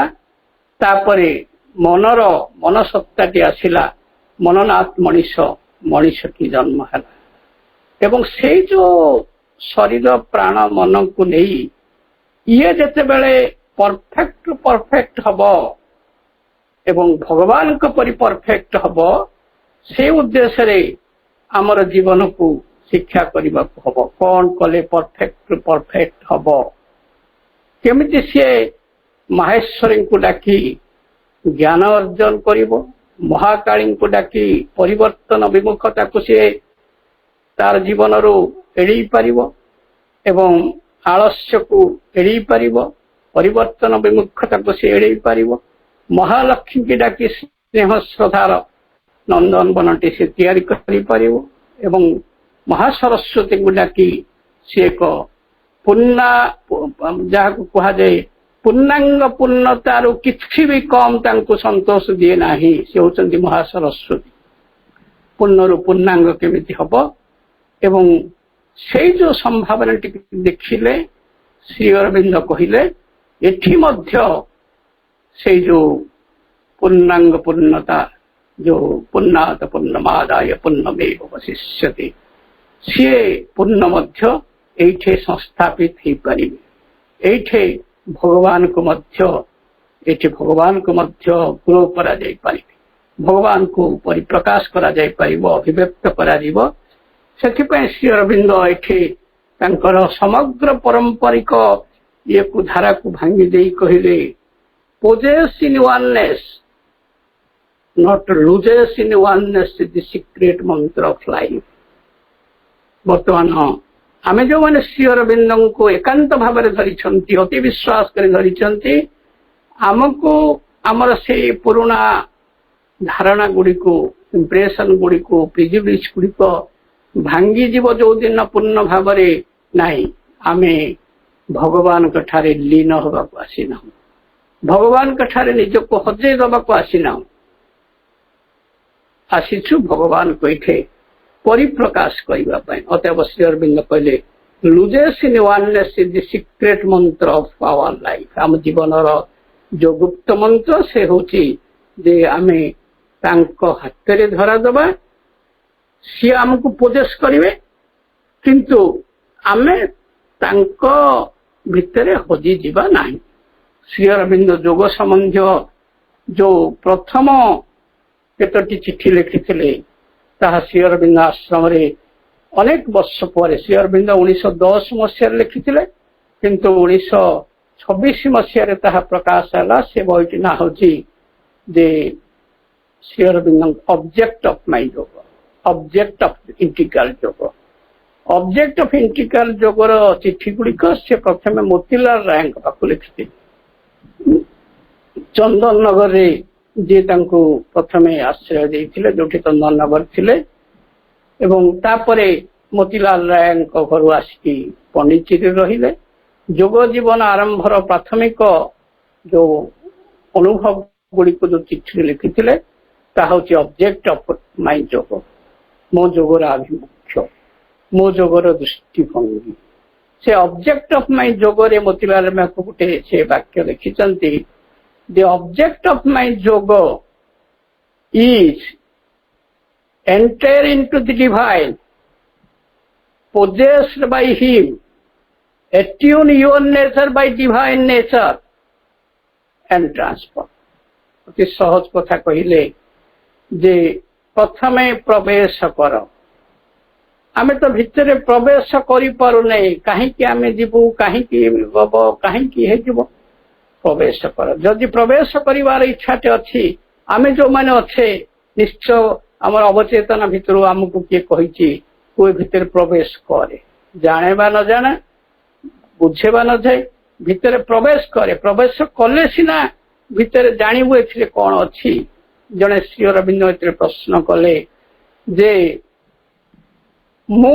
ତାପରେ ମନସତ୍ତାଟି ଆସିଲା, ମନନାଥ ମଣିଷଟି ଜନ୍ମ ହେଲା। ଏବଂ ସେଇ ଯୋଉ ଶରୀର ପ୍ରାଣ ମନକୁ ନେଇ ଇଏ ଯେତେବେଳେ ପରଫେକ୍ଟ ହବ ଏବଂ ଭଗବାନଙ୍କ ପରି ପରଫେକ୍ଟ ହବ, ସେ ଉଦ୍ଦେଶ୍ୟରେ ଆମର ଜୀବନକୁ ଶିକ୍ଷା କରିବାକୁ ହବ। କଣ କଲେ ପରଫେକ୍ଟ ହବ, କେମିତି ସିଏ ମାହେଶ୍ୱରୀଙ୍କୁ ଡାକି ଜ୍ଞାନ ଅର୍ଜନ କରିବ, ମହାକାଳୀଙ୍କୁ ଡାକି ପରିବର୍ତ୍ତନ ବିମୁଖତାକୁ ସିଏ ତାର ଜୀବନରୁ ଏଡ଼େଇ ପାରିବ ଏବଂ ଆଳସ୍ୟକୁ ଏଡ଼େଇ ପାରିବ, ପରିବର୍ତ୍ତନ ବିମୁଖତାକୁ ସେ ଏଡ଼େଇ ପାରିବ। ମହାଲକ୍ଷ୍ମୀକି ଡାକି ସ୍ନେହ ଶ୍ରଦ୍ଧାର ନନ୍ଦନବନଟି ସେ ତିଆରି କରିପାରିବ ଏବଂ ମହାସରସ୍ୱତୀଙ୍କୁ ଡାକି ସେ ଏକ ଯାହାକୁ କୁହାଯାଏ ପୂର୍ଣ୍ଣାଙ୍ଗ ପୂର୍ଣ୍ଣତାରୁ କିଛି ବି କମ ତାଙ୍କୁ ସନ୍ତୋଷ ଦିଏ ନାହିଁ, ସେ ହେଉଛନ୍ତି ମହାସରସ୍ୱତୀ। ପୂର୍ଣ୍ଣରୁ ପୂର୍ଣ୍ଣାଙ୍ଗ କେମିତି ହବ, ଏବଂ ସେଇ ଯୋଉ ସମ୍ଭାବନାଟି ଦେଖିଲେ ଶ୍ରୀଅରବିନ୍ଦ କହିଲେ ଏଠି ମଧ୍ୟ ସେଇ ଯୋଉ पूर्णांग पूर्णता जो पूर्णात पूर्णमादाय पूर्णमेव अवशिष्यते सी पूर्ण मध्य एठे संस्थापित हो पारे एठे भगवान को मध्य ग्रो करा जाय पारे भगवान को परिप्रकाश करा जाय पारिबो अभिव्यक्त करा जीवो सेथिपय श्री अरविंद एठे तांकर समग्र पारंपरिक ये को धारा को भांगी देई कहिले possess in oneness not loses in oneness is the secret mantra of life वर्तमान आमे जो माने श्री अरविंद को एकांत भाव में धरी अति विश्वास कर धरी आमको आमर से पुराना धारणा गुड़ी को इम्प्रेशन गुड़ी को प्रिजुडिस गुड़ी को भांगी जीव जो दिन पूर्ण भाव में नहीं आमे भगवान कठारे लीन होगा को आसीना भगवान कठारे निज को हजे दबा को आसीना आसीचु भगवान को इठे परिप्रकाश करबा पय अतएव श्री अरविंद कहले loses in oneness is the secret मंत्र ऑफ आवर लाइफ आम जीवन जो गुप्त मंत्र से होची जे आमे तांको हाथ रे धरा दबा सी हमको पोजेस करिवे किंतु आमे तांको भितरे हजी जीवा नहीं श्री अरविंद जोग संबंध जो प्रथम केतोटी चिठी लिखिथिले ताहा श्री अरविंद आश्रम रे अनेक वर्ष पर श्री अरविंद 1910 मसीह लिखिथिले किंतु 1926 मसीह ताहा प्रकाश हला से बहिटी ना होची जे Shri Aurobindo object of my yoga object of integral yoga object of integral योगर चिठी गुड़िक से प्रथम मोतीलाल राय पाक लिखिथे चंदन नगर रे जे तांको प्रथमे आश्रय देइथिले जोठी चंदन नगर थिले एवं तापरे मोतीलाल राय घर आसिकी पंडिचेरी रहिले जोग जीवन आरंभर प्राथमिक जो अनुभव गुड़िक जो चिठी लिखिथिले ता होची ऑब्जेक्ट ऑफ माय योग मो जोगर आभिमुख्य मो जोगर दृष्टिभंगी से ऑब्जेक्ट ऑफ माय जोगरे मोतीलाल राय को गुटे से वाक्य लिखिचंती the object of my yoga is enter into the divine possessed by him attune your nature by divine nature and transfer अति सहज कथा कहिले जे प्रथमे प्रवेश कर आमे तो भितरे प्रवेश करि पारु नै काहे कि आमे जीवु काहे कि गब काहे कि हे जीवु प्रवेश कर जदि प्रवेश करिवार इच्छाटे अच्छी आमे जो माने अच्छे निश्चय आमर अवचेतना भितर आमको किए कही कोई भितर प्रवेश करे जाने बा न जाने बुझेबा न जाए भितर प्रवेश करे प्रवेश कले सीना भितर जानबू ए कौन अच्छी जड़े श्री अरविंद ए प्रश्न कले जे मु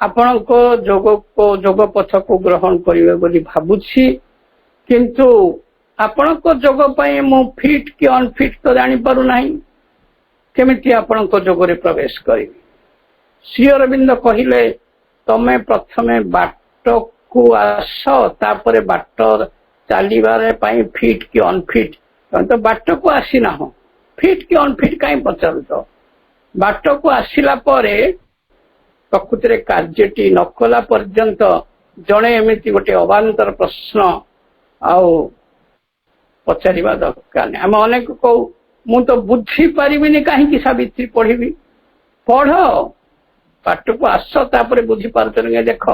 आपण को जोग पथ को ग्रहण करिवे बोली भाबुछि किंतु आपण को जोग पाए मु फिट कि अनफिट तो जानी पारु नाही केमिति आपण को जोग रे प्रवेश करी श्री अरविंद कहिले तमे प्रथमे बाट को आस तापरे बाट चलीबारे पाई फिट कि अनफिट तो बाट को आसी ना हो फिट कि अनफिट काई पचारुत बाट को आसिला परे प्रकृति रे कार्यटी नकला पर्यंत जणे एमिति गोटे अवांतर प्रश्न आउ पचारिबा दरकार नहीं आम अनेक कहू मु तो बुझी पारिबिनी कहीं सावित्री पढ़ी पढ़ पाठ को आस तापर बुझी पार्थ देख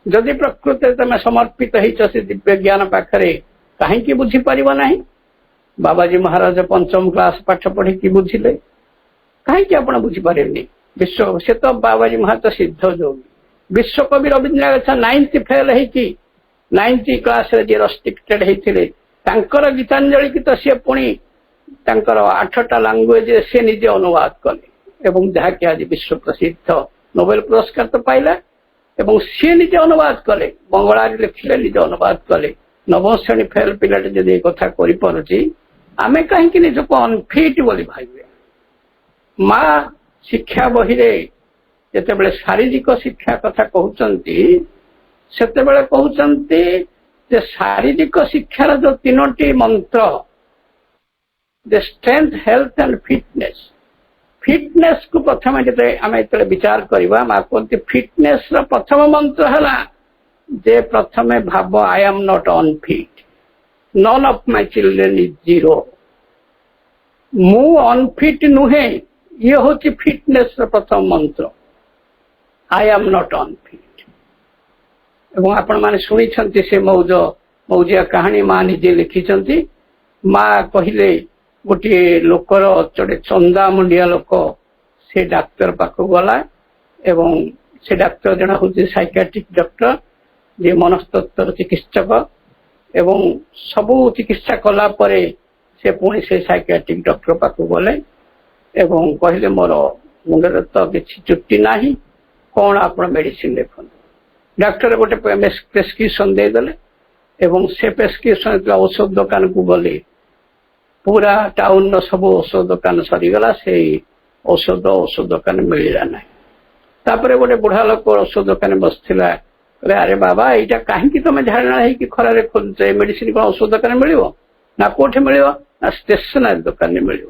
जदि प्रकृति तुम समर्पित से दिव्य ज्ञान पाखरे कहीं बुझी पार ना बाबाजी महाराज पंचम क्लास पाठ पढ़ी बुझिले कहीं आप बुझी पारे विश्व से तो बाबाजी महाराज सिद्ध जोगी विश्वकवि रवींद्रनाथ 9th फेल है 9th क्लास रेस्ट्रिक्टेड होते गीतांजलि की तो सी पुणी 8टा लैंग्वेज से निजे अनुवाद कले जहाँकि आज विश्व प्रसिद्ध नोबेल पुरस्कार तो पाइला सी निजे अनुवाद कले बंगला लिखिले निजे अनुवाद कले 9th श्रेणी फेल पिलाटे जदि कथा करि आमे कहीं निजको अनफिट बोली भावे माँ शिक्षा बही जिते शारीरिक शिक्षा कथा कहते सेतेबेले कहते शारीरिक शिक्षार जो 3टी मंत्र the strength health and fitness fitness को प्रथम आम जो विचार करवा माँ कहते फिटनेस प्रथम मंत्र है जे प्रथमे भाव I am not unfit none of my children is zero मु अनफिट नुहे ये हूँ फिटनेस प्रथम मंत्र आई एम नॉट अनफिट एवं आपण मैंने शुणी से मौजिया कहानी माँ निजे लिखिं माँ कहले गोटे लोकर जोड़े चंदा मुंडिया लोक से डाक्तर पाख गला एवं से डाक्तर जन हूँ साइकियाट्रिक डॉक्टर जे मनस्तत्व चिकित्सक एवं सबू चिकित्सा कला परे से पुणी से साइकियाट्रिक डॉक्टर पाख गले एवं कहले मोर मुंडे तो किसी चुट्टी ना कौन आप मेडिसिन लिखु डाक्टर गोटे प्रेस्क्रिप्शन देदेले एवं से प्रेस्क्रिप्शन औषध दुकान को गली पूरा टाउन सब औषध दुकान सरीगला से औषध दुकान मिलला ना तापर गोटे बुढ़ा लोक औषध दुकान बसला अरे बाबा यहाँ कहीं तुम झाड़ा है खरारे खोजुच मेडिसिन कौन औषध दुकान मिल ना कौटे मिल ना स्टेशनरी दुकान में मिल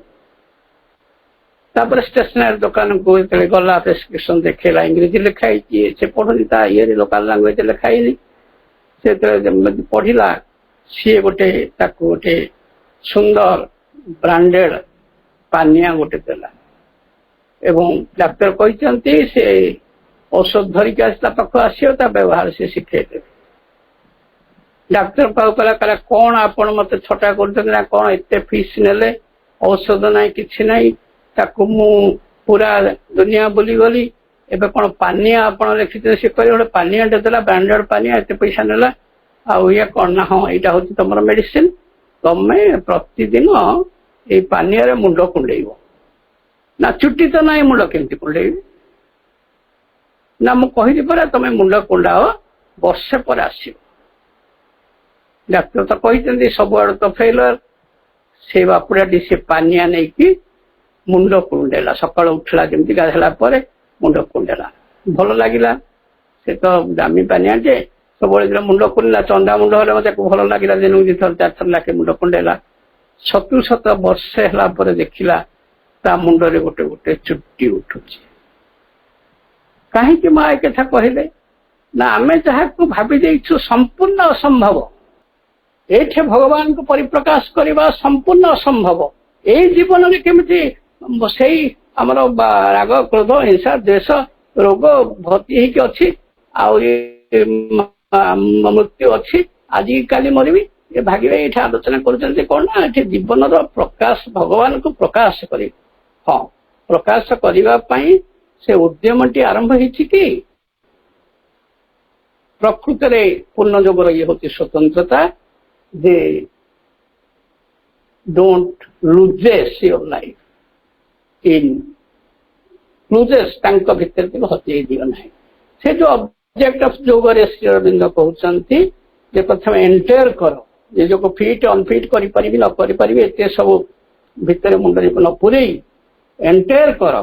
स्टेशनरी दुकान को गला प्रेस्क्रिप्शन देखला इंग्रेजी लिखाई से पढ़ुनी ये लोकल लांगुएज लिखाई से पढ़ला सी गोटे गोटे सुंदर ब्रांडेड पानिया गोटे देला एवं डाक्तर कहते से औषध धरिक आसला पाख आसा व्यवहार से शिखेदे डाक्तर पाख कहला कौन आपण मत छटा कर कौन एत फीस ने औषध ना कि ना ताकू मु पूरा दुनिया बुली गली एबे कौन पानिया आप लिखी से गोटे पानिया देला ब्रांडेड पानिया एत पैसा नेला ये कौन ना हाँ यहाँ हूँ तुम मेडिसिन तुम्हें प्रतिदिन ये पानिया मुंड कुंडेब ना चुट्टी तो ना मुंड केमती कुंडेबी ना मु कहली परा तुम्हें मुंड कुंडाओ वर्षे पर आस डाक्तर तो कहते सब आड़ तो फेलर से बापुराटी से पानिया नहीं कि मुंड कुंडेला सकाल उठला जमी गाधला मुंड कुंडेला भल लगिला से तो दामी पानिया जे सब मुंड कुंडला चंदा मुंड हेल्ला मत भल लगे दिन की थर चार थर लाखे मुंड कुंडेला सतु शत वर्षे है देखला ता मुंडरे गोटे गोटे चुट्टी उठू कहीं माँ एक कथा कहले ना आमे जहाँ भावी देछु संपूर्ण असंभव ये भगवान को परिप्रकाश करने संपूर्ण असंभव यही जीवन में केमती से आमर राग क्रोध हिंसा द्वेष रोग भर्ती होती मृत्यु अच्छी आज काली मरबी ये भाग्य ये आलोचना कर कौन ना ये जीवन प्रकाश भगवान को प्रकाश कर हाँ प्रकाश करने से उद्यमटी आरंभ होती कि प्रकृत पूर्ण जोगर ये होती स्वतंत्रता they don't loses your life in loses भितर के हजे दियो ना से जो ऑब्जेक्ट ऑफ जोगर श्री अरविंद कहते जे प्रथम एंटर कर ये जो फिट अनफिट करी न करी एत सब भितर मुंडे न पूरे एंटर कर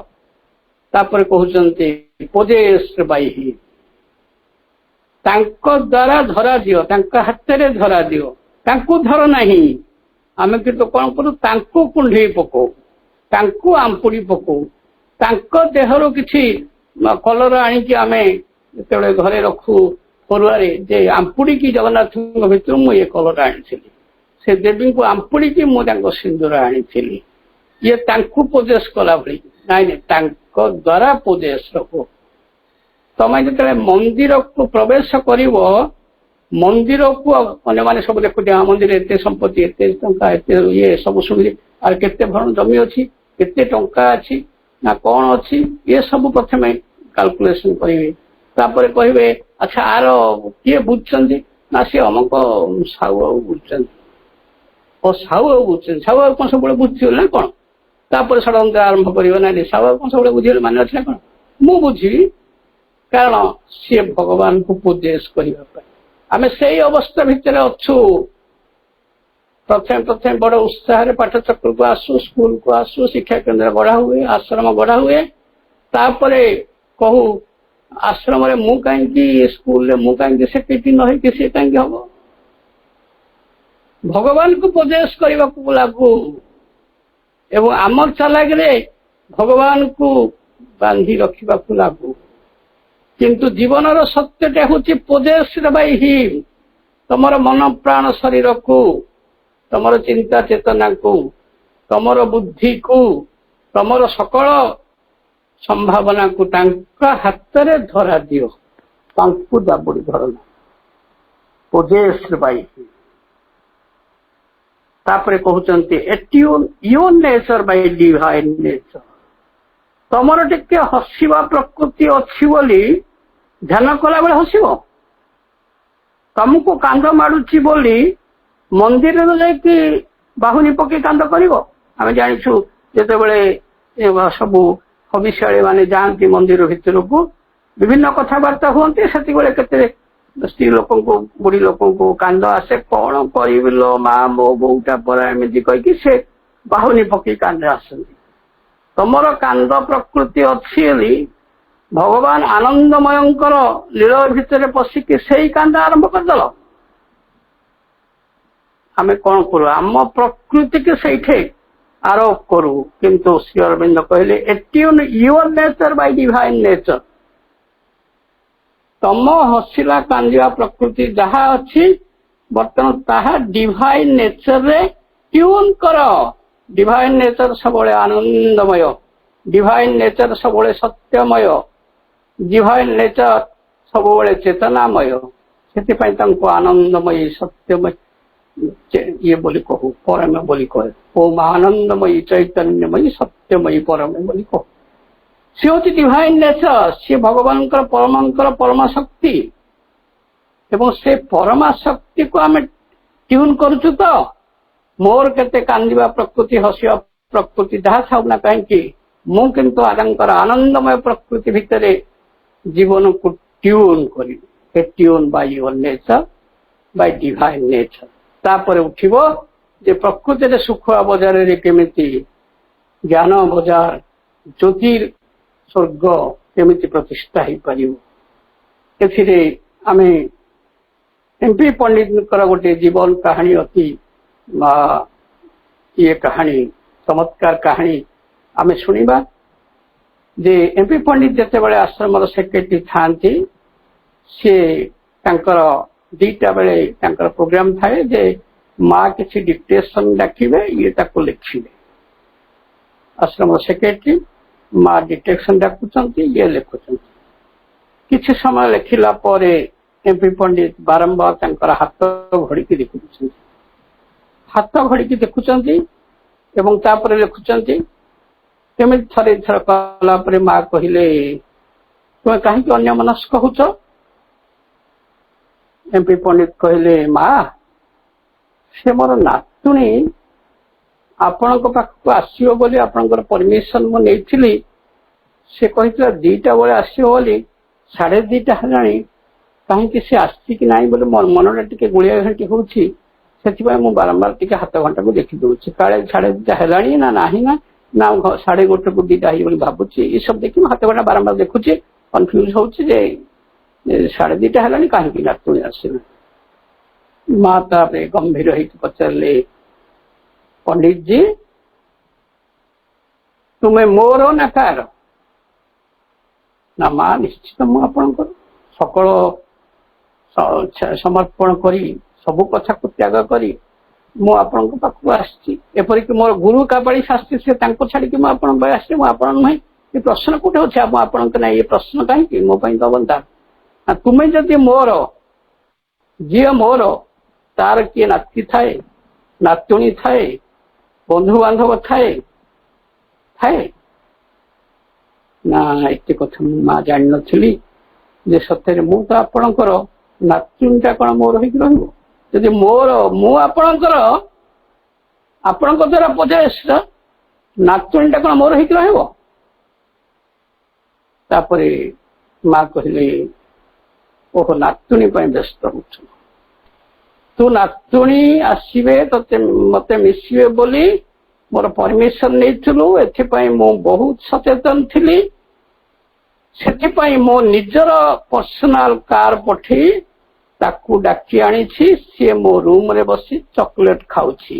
तापर कहते पोजेस बाई द्वारा धरा दियो हाथ में धरा दियो धर ना आम कि कौन करूँ कुंडे पकौ आंपुड़ी पकौ देहर किसी कलर आणिकी आम जो घरे रखू परुआरे जे आंपुड़ी की जगन्नाथ भर मुझे कलर आनी से देवी को आंपुड़ी की मुझे सिंदूर आनी ये पोजेस कला भाई नाई द्वारा पोजेस रखो तमें जो मंदिर को प्रवेश कर मंदिर को अन्य मैंने सब देखते हाँ मंदिर एत संपत्ति एत टंका एत ये सब सुविधा आर केते भरण जमी अच्छी केते टंका अच्छी ना कौन अच्छी ये सब प्रथम कैलकुलेशन करेंगे तापर कहे अच्छा आर किए बुझुं ना सी अमुक साहू बाबू बुझुं और साहू बाबू बुझुं साहू बाबू कौन सब बुझे ना कौन तापर षड्यंत्र आरंभ कर ना साहू बाबू कौन सब बुझे माने अच्छे कौन मु बुझी कारण सी भगवान को उपदेश करने आम से अवस्था भितर अच्छु प्रथम प्रथम बड़ उत्साह पाठ चक्र को आसु स्कूल को आसु शिक्षा केन्द्र गढ़ा हुए आश्रम गढ़ा हुए तापर कहू आश्रम मु कहीं स्कूल मु कहीं सेक्रेटरी न सी कहीं हम भगवान को उपदेश करने को लागू ଏବଂ ଆମର ଚାଲାକିରେ ଭଗବାନଙ୍କୁ ବାନ୍ଧି ରଖିବାକୁ ଲାଗୁ। କିନ୍ତୁ ଜୀବନର ସତ୍ୟଟା ହେଉଛି ପୋଜେସ୍ଡ ବାଇ ହିମ୍। ତମର ମନ ପ୍ରାଣ ଶରୀରକୁ, ତମର ଚିନ୍ତା ଚେତନାକୁ, ତମର ବୁଦ୍ଧିକୁ, ତମର ସକଳ ସମ୍ଭାବନାକୁ ତାଙ୍କ ହାତରେ ଧରା ଦିଅ, ତାଙ୍କୁ ଜାବୁଡ଼ି ଧରନା। ପୋଜେସ୍ଡ ବାଇ ହିମ୍। ତାପରେ କହୁଛନ୍ତି attune your nature by divine nature. ତମର ଟିକେ ହସିବା ପ୍ରକୃତି ଅଛି ବୋଲି ଧ୍ୟାନ କଲାବେଳେ ହସିବ। ତମକୁ କାନ୍ଦ ମାଡୁଛି ବୋଲି ମନ୍ଦିରରେ ଯାଇକି ବାହୁନି ପକେଇ କାନ୍ଦ କରିବ। ଆମେ ଜାଣିଛୁ ଯେତେବେଳେ ସବୁ ହବିଷ୍ୟାଳୀ ମାନେ ଯାଆନ୍ତି ମନ୍ଦିର ଭିତରକୁ, ବିଭିନ୍ନ କଥାବାର୍ତ୍ତା ହୁଅନ୍ତି, ସେତିକିବେଳେ କେତେ ସ୍ତ୍ରୀ ଲୋକଙ୍କୁ, ବୁଢୀ ଲୋକଙ୍କୁ କାନ୍ଦ ଆସେ। କଣ କରିବି ଲୋ ମା, ମୋ ବୋଉଟା ପରା ଏମିତି କହିକି ସେ ବାହୁନି ପକେଇ କାନ୍ଦ ଆସନ୍ତି। ତମର କାନ୍ଦ ପ୍ରକୃତି ଅଛି ବୋଲି ଭଗବାନ ଆନନ୍ଦମୟଙ୍କର ଲୀଳା ଭିତରେ ପଶିକି ସେଇ କାନ୍ଦ ଆରମ୍ଭ କରିଦେଲ। ଆମେ କଣ କରୁ? ଆମ ପ୍ରକୃତିକୁ ସେଇଠି ଆରୋପ କରୁ। କିନ୍ତୁ ଶ୍ରୀ ଅରବିନ୍ଦ କହିଲେ attune your nature by divine nature. ତମ ହସିଲା କାନ୍ଦିବା ପ୍ରକୃତି ଯାହା ଅଛି ବର୍ତ୍ତମାନ ତାହା ଡିଭାଇନ୍ ନେଚରରେ ଟ୍ୟୁନ୍ କର। ଡିଭାଇନ୍ ନେଚର ସବୁବେଳେ ଆନନ୍ଦମୟ, ଡିଭାଇନ୍ ନେଚର ସବୁବେଳେ ସତ୍ୟମୟ, ଡିଭାଇନ୍ ନେଚର ସବୁବେଳେ ଚେତନାମୟ। ସେଥିପାଇଁ ତାଙ୍କୁ ଆନନ୍ଦମୟୀ ସତ୍ୟମୟ ଇଏ ବୋଲି କହୁ, ପରମ ବୋଲି କହେ। ଓମ୍ ଆନନ୍ଦମୟୀ ଚୈତନ୍ୟମୟୀ ସତ୍ୟମୟୀ ପରମ ବୋଲି କହୁ। ସେ ହେଉଛି ଡିଭାଇନ୍ ନେଚର। ସିଏ ଭଗବାନଙ୍କର ପରମ ଶକ୍ତି। ଏବଂ ସେ ପରମା ଶକ୍ତିକୁ ଆମେ ଟ୍ୟୁନ୍ କରୁଛୁ ତ। ମୋର କେତେ କାନ୍ଦିବା ପ୍ରକୃତି, ହସିବା ପ୍ରକୃତି ଯାହା ଥାଉ ନା କାହିଁକି, ମୁଁ କିନ୍ତୁ ତାଙ୍କର ଆନନ୍ଦମୟ ପ୍ରକୃତି ଭିତରେ ଜୀବନକୁ ଟ୍ୟୁନ୍ କରିବି। Attune by your nature by divine nature. ତାପରେ ଉଠିବ ଯେ ପ୍ରକୃତିରେ ଶୁଖୁଆ ବଜାରରେ କେମିତି ଜ୍ଞାନ ବଜାର, ଜ୍ୟୋତିର ସ୍ୱର୍ଗ କେମିତି ପ୍ରତିଷ୍ଠା ହେଇପାରିବ। ଏଥିରେ ଆମେ ଏମ୍ପି ପଣ୍ଡିତଙ୍କର ଗୋଟେ ଜୀବନ କାହାଣୀ ଅତି ଇଏ କାହାଣୀ, ଚମତ୍କାର କାହାଣୀ ଆମେ ଶୁଣିବା। ଯେ ଏମ୍ପି ପଣ୍ଡିତ ଯେତେବେଳେ ଆଶ୍ରମର ସେକ୍ରେଟାରୀ ଥାଆନ୍ତି, ସିଏ ତାଙ୍କର 2ଟା ବେଳେ ତାଙ୍କର ପ୍ରୋଗ୍ରାମ ଥାଏ ଯେ ମା କିଛି ଡିକ୍ଟେସନ ଡାକିବେ, ଇଏ ତାକୁ ଲେଖିବେ। ଆଶ୍ରମର ସେକ୍ରେଟାରୀ ମା ଡିକ୍ଟେସନ ଡାକୁଛନ୍ତି, ଇଏ ଲେଖୁଛନ୍ତି। କିଛି ସମୟ ଲେଖିଲା ପରେ ଏମ୍ପି ପଣ୍ଡିତ ବାରମ୍ବାର ତାଙ୍କର ହାତ ଘଡ଼ିକି ଦେଖୁଛନ୍ତି, ହାତ ଘଡ଼ିକି ଦେଖୁଛନ୍ତି ଏବଂ ତାପରେ ଲେଖୁଛନ୍ତି। କେମିତି ଥରେ ଥର କଲା ପରେ ମା କହିଲେ, ତୁମେ କାହିଁକି ଅନ୍ୟମନସ୍କ ହଉଛ? ଏମ୍ପି ପଣ୍ଡିତ କହିଲେ, ମା ସେ ମୋର ନାତୁଣୀ ଆପଣଙ୍କ ପାଖକୁ ଆସିବ ବୋଲି ଆପଣଙ୍କର ପରମିଶନ ମୁଁ ନେଇଥିଲି। ସେ କହିଥିଲା 2ଟା ବେଳେ ଆସିବ ବୋଲି, 2:30 ହେଲାଣି, କାହିଁକି ସେ ଆସିଛି କି ନାହିଁ ବୋଲି ମୋର ମନଟା ଟିକେ ଗୁଳିଆ ଘାଣ୍ଟି ହଉଛି। ସେଥିପାଇଁ ମୁଁ ବାରମ୍ବାର ଟିକେ ହାତ ଘଣ୍ଟାକୁ ଦେଖି ଦଉଛି, କାଳେ 2:30 ହେଲାଣି ନା ନାହିଁ, ନା 1:30କୁ 2ଟା ହେଇ ବୋଲି ଭାବୁଛି। ଏସବୁ ଦେଖି ମୁଁ ହାତ ଘଣ୍ଟା ବାରମ୍ବାର ଦେଖୁଛି, କନଫ୍ୟୁଜ ହଉଛି ଯେ 2:30 ହେଲାଣି, କାହିଁକି ନାତୁଣୀ ଆସିଲା। ମା ତାପରେ ଗମ୍ଭୀର ହେଇକି ପଚାରିଲେ, ପଣ୍ଡିତ ଜୀ ତୁମେ ମୋର ନା କାହାର? ନା ମା ନିଶ୍ଚିତ ମୁଁ ଆପଣଙ୍କର। ସକଳ ସମର୍ପଣ କରି, ସବୁ କଥାକୁ ତ୍ୟାଗ କରି ମୁଁ ଆପଣଙ୍କ ପାଖକୁ ଆସିଛି। ଏପରିକି ମୋର ଗୁରୁ କାବାଳୀ ଶାସ୍ତ୍ରୀ, ସେ ତାଙ୍କୁ ଛାଡିକି ମୁଁ ଆପଣଙ୍କ ପାଇଁ ଆସିଛି, ମୁଁ ଆପଣ ନୁହେଁ। ଏ ପ୍ରଶ୍ନ କୋଉଠି ଅଛି? ମୁଁ ଆପଣଙ୍କ ନାହିଁ, ଏ ପ୍ରଶ୍ନ କାହିଁକି ମୋ ପାଇଁ ଦବନ୍ତା? ତୁମେ ଯଦି ମୋର, ଯିଏ ମୋର ତାର କିଏ ନାତି ଥାଏ, ନାତୁଣୀ ଥାଏ, ବନ୍ଧୁବାନ୍ଧବ ଥାଏ ନା? ଏତେ କଥା ମୁଁ ମା ଜାଣିନଥିଲି ଯେ ସତରେ ମୁଁ ତ ଆପଣଙ୍କର, ନାତୁଣୀଟା କଣ ମୋର ହେଇକି ରହିବ? ଯଦି ମୋର, ମୁଁ ଆପଣଙ୍କର, ଆପଣଙ୍କ ଦ୍ୱାରା ପୋଜେସ୍ଡ, ନାତୁଣୀଟା କଣ ମୋର ହେଇକି ରହିବ? ତାପରେ ମା କହିଲେ, ଓହୋ ନାତୁଣୀ ପାଇଁ ବ୍ୟସ୍ତ ହଉଛୁ, ତୁ ନାତୁଣୀ ଆସିବେ ମତେ ମିଶିବେ ବୋଲି ମୋର ପରମିଶନ ନେଇଥିଲୁ। ଏଥିପାଇଁ ମୁଁ ବହୁତ ସଚେତନ ଥିଲି। ସେଥିପାଇଁ ମୋ ନିଜର ପର୍ସନାଲ କାର ପଠେଇ ତାକୁ ଡାକି ଆଣିଛି। ସିଏ ମୋ ରୁମରେ ବସି ଚକୋଲେଟ ଖାଉଛି।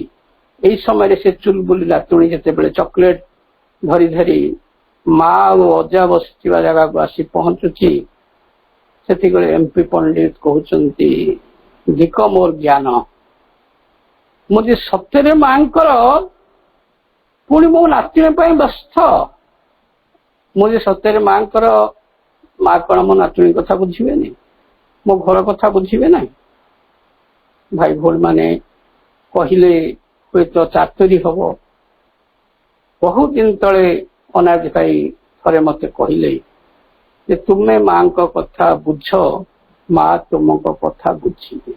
एई समय से चुलबुली नातुणी जेतेबेले चॉकलेट धरी धरी माँ और अजा बसिथिबा जगह को आसी पहुंचुची सेतिगळे एमपी पंडित कहउचंती दिक मोर ज्ञान मुझे सत्यरे मांकर पुणी मो नातुणी पई व्यस्त मुझे सत्यरे मांकर माँ कौन मो नातुणी कथा बुझीबेनी मो घर कथा बुझीबे ना भाई भोल माने कहले हुए तो चातुरी हम बहुत दिन तले अनाज भाई थे मत कहले तुम्हें माँ कथा बुझ माँ तुम कथा बुझे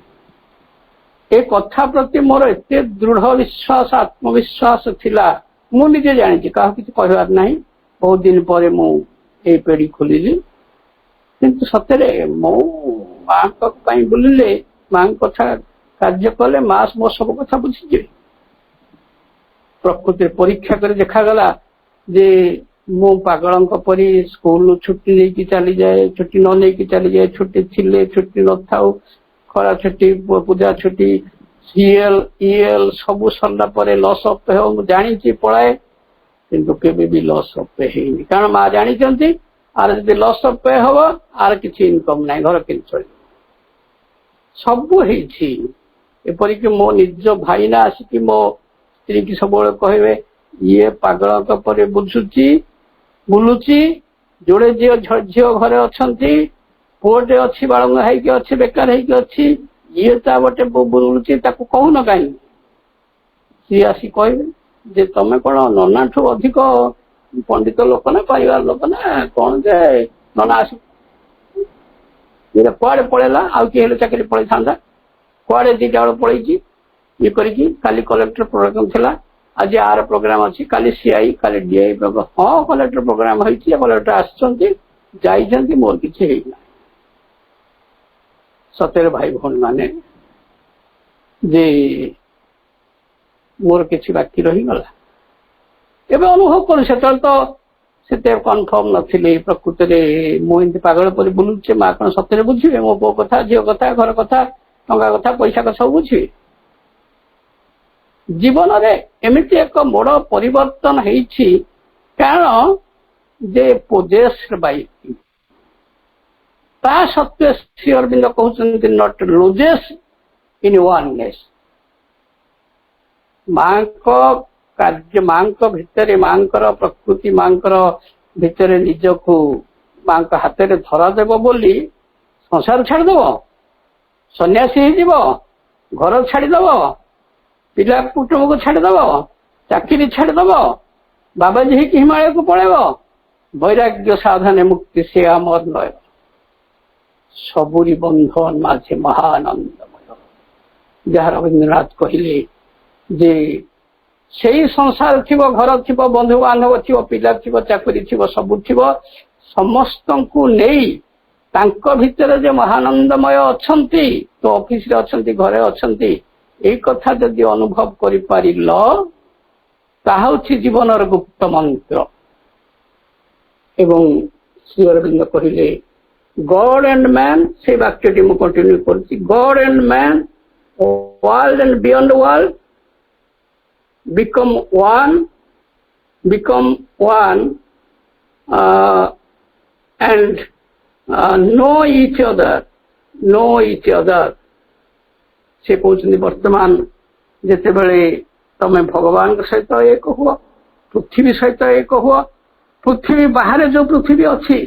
ए कथा प्रति मोर एत दृढ़ विश्वास आत्मविश्वास थिला मु निजे जानी क्या किसी कहबार ना बहुत दिन पर मुझे पेढ़ी खोलिली किंतु सतरे मो माँ बुलिले माँ कथा कार्य कले माँ मो सब कथा बुझीजे प्रकृति परीक्षा कर देखागला जे मु पागल परी स्कूल छुट्टी नहीं चली जाए छुट्टी न नहीं चली जाए छुट्टी थिले छुट्टी न था खरा छुट्टी पूजा छुट्टी सीएल ईएल सब सरला पर लॉस ऑफ पे हो जानी पलाए किंतु केबे भी लॉस ऑफ पे है कारण माँ जानी आर जब लॉस ऑफ पे हम आर किसी इनकम ना घर के चल सब एपरिक मो निज भाई ना आसिक मो स्त्री की सब कहे ये पागल पर बुझुची बुलुची जोड़े झी घरे अच्छा पुटे अच्छी बालंगा है अच्छी बेकार है अच्छी ये गोटे बुलुची कहून कहीं सी आसी कहे तुम कौन नना ठू अधिक पंडित लोक ना परिवार लोक ना कौन जे नना आस कुआड़े पड़ेला आउ किए चाकरी पड़े था कुआड़े दीटा बेल पड़े ये काली कलेक्टर प्रोग्राम थिला आज आर प्रोग्राम अच्छी काली सीआई काली डीआई प्रोग्राम हाँ कलेक्टर प्रोग्राम होती कलेक्टर आसछंती मोर किसी सतरे भाई भौणी माने जे मोर किसी बाकी रहीगला एवं अनुभव कर से कनफर्म नथिले प्रकृति मुझे पागल पर बुलुचे माँ कौन सतरे बुझे मो पो कथा झील कथा घर कथा टंका कथा पैसा कथा सब बुझे जीवन रे एमिति एक बड़ परिवर्तन होइछि कारण जे पोजेस बाई ता सत्वे श्री अरविंद कहते नॉट लुजेस इन वननेस माँ कार्य माँ भितर माँ प्रकृति माँ भितर निजक माँ हाथ में धरादेव बोली संसार छाड़देव सन्यासी हो घर छाड़देव पिला कुटुंब को छाड़देव चाकरी छाड़देव बाबाजी ही हिमालय को पलैब वैराग्य साधन मुक्ति से आमर नय सबुरी बंधन माझे महानंदमय जहाँ रवींद्रनाथ कहले जे से संसार थी घर थी बंधु बांधव थी पिला थी चाकरी थी सबू थी समस्त को नहीं तांको भितर जो महानंदमय अच्छी तो ऑफिस रे अच्छी घरे अच्छी ये कथा जदि अनुभव कर पारिल ताहा जीवन गुप्त मंत्र एवं श्री अरविंद कहले गॉड एंड मैन से वाक्यटी मु कंटिन्यू करछि God and man world and beyond world become one and know each other से कहते वर्तमान जिते बड़े तमें भगवान सहित एक हुआ पृथ्वी सहित एक हुआ पृथ्वी बाहर जो पृथ्वी अच्छी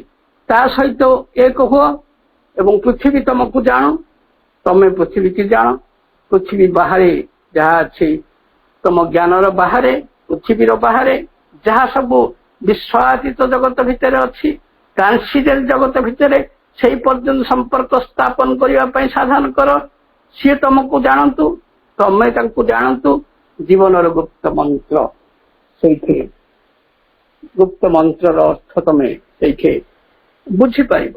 ता सहित एक हुआ एवं पृथ्वी तुमको जान तमें पृथ्वी की जान पृथ्वी बाहर जहाँ अच्छी तुम ज्ञान बाहर पृथ्वी बाहर जहाँ सब विश्वातीत जगत भितर अच्छी ट्रांसीडेंट जगत भितर से पर्यंत संपर्क स्थापन करने साधन कर सी तुमको जानतु तमें जानतु जीवन गुप्त मंत्र से गुप्त मंत्र अर्थ तुम्हें से बुझीपार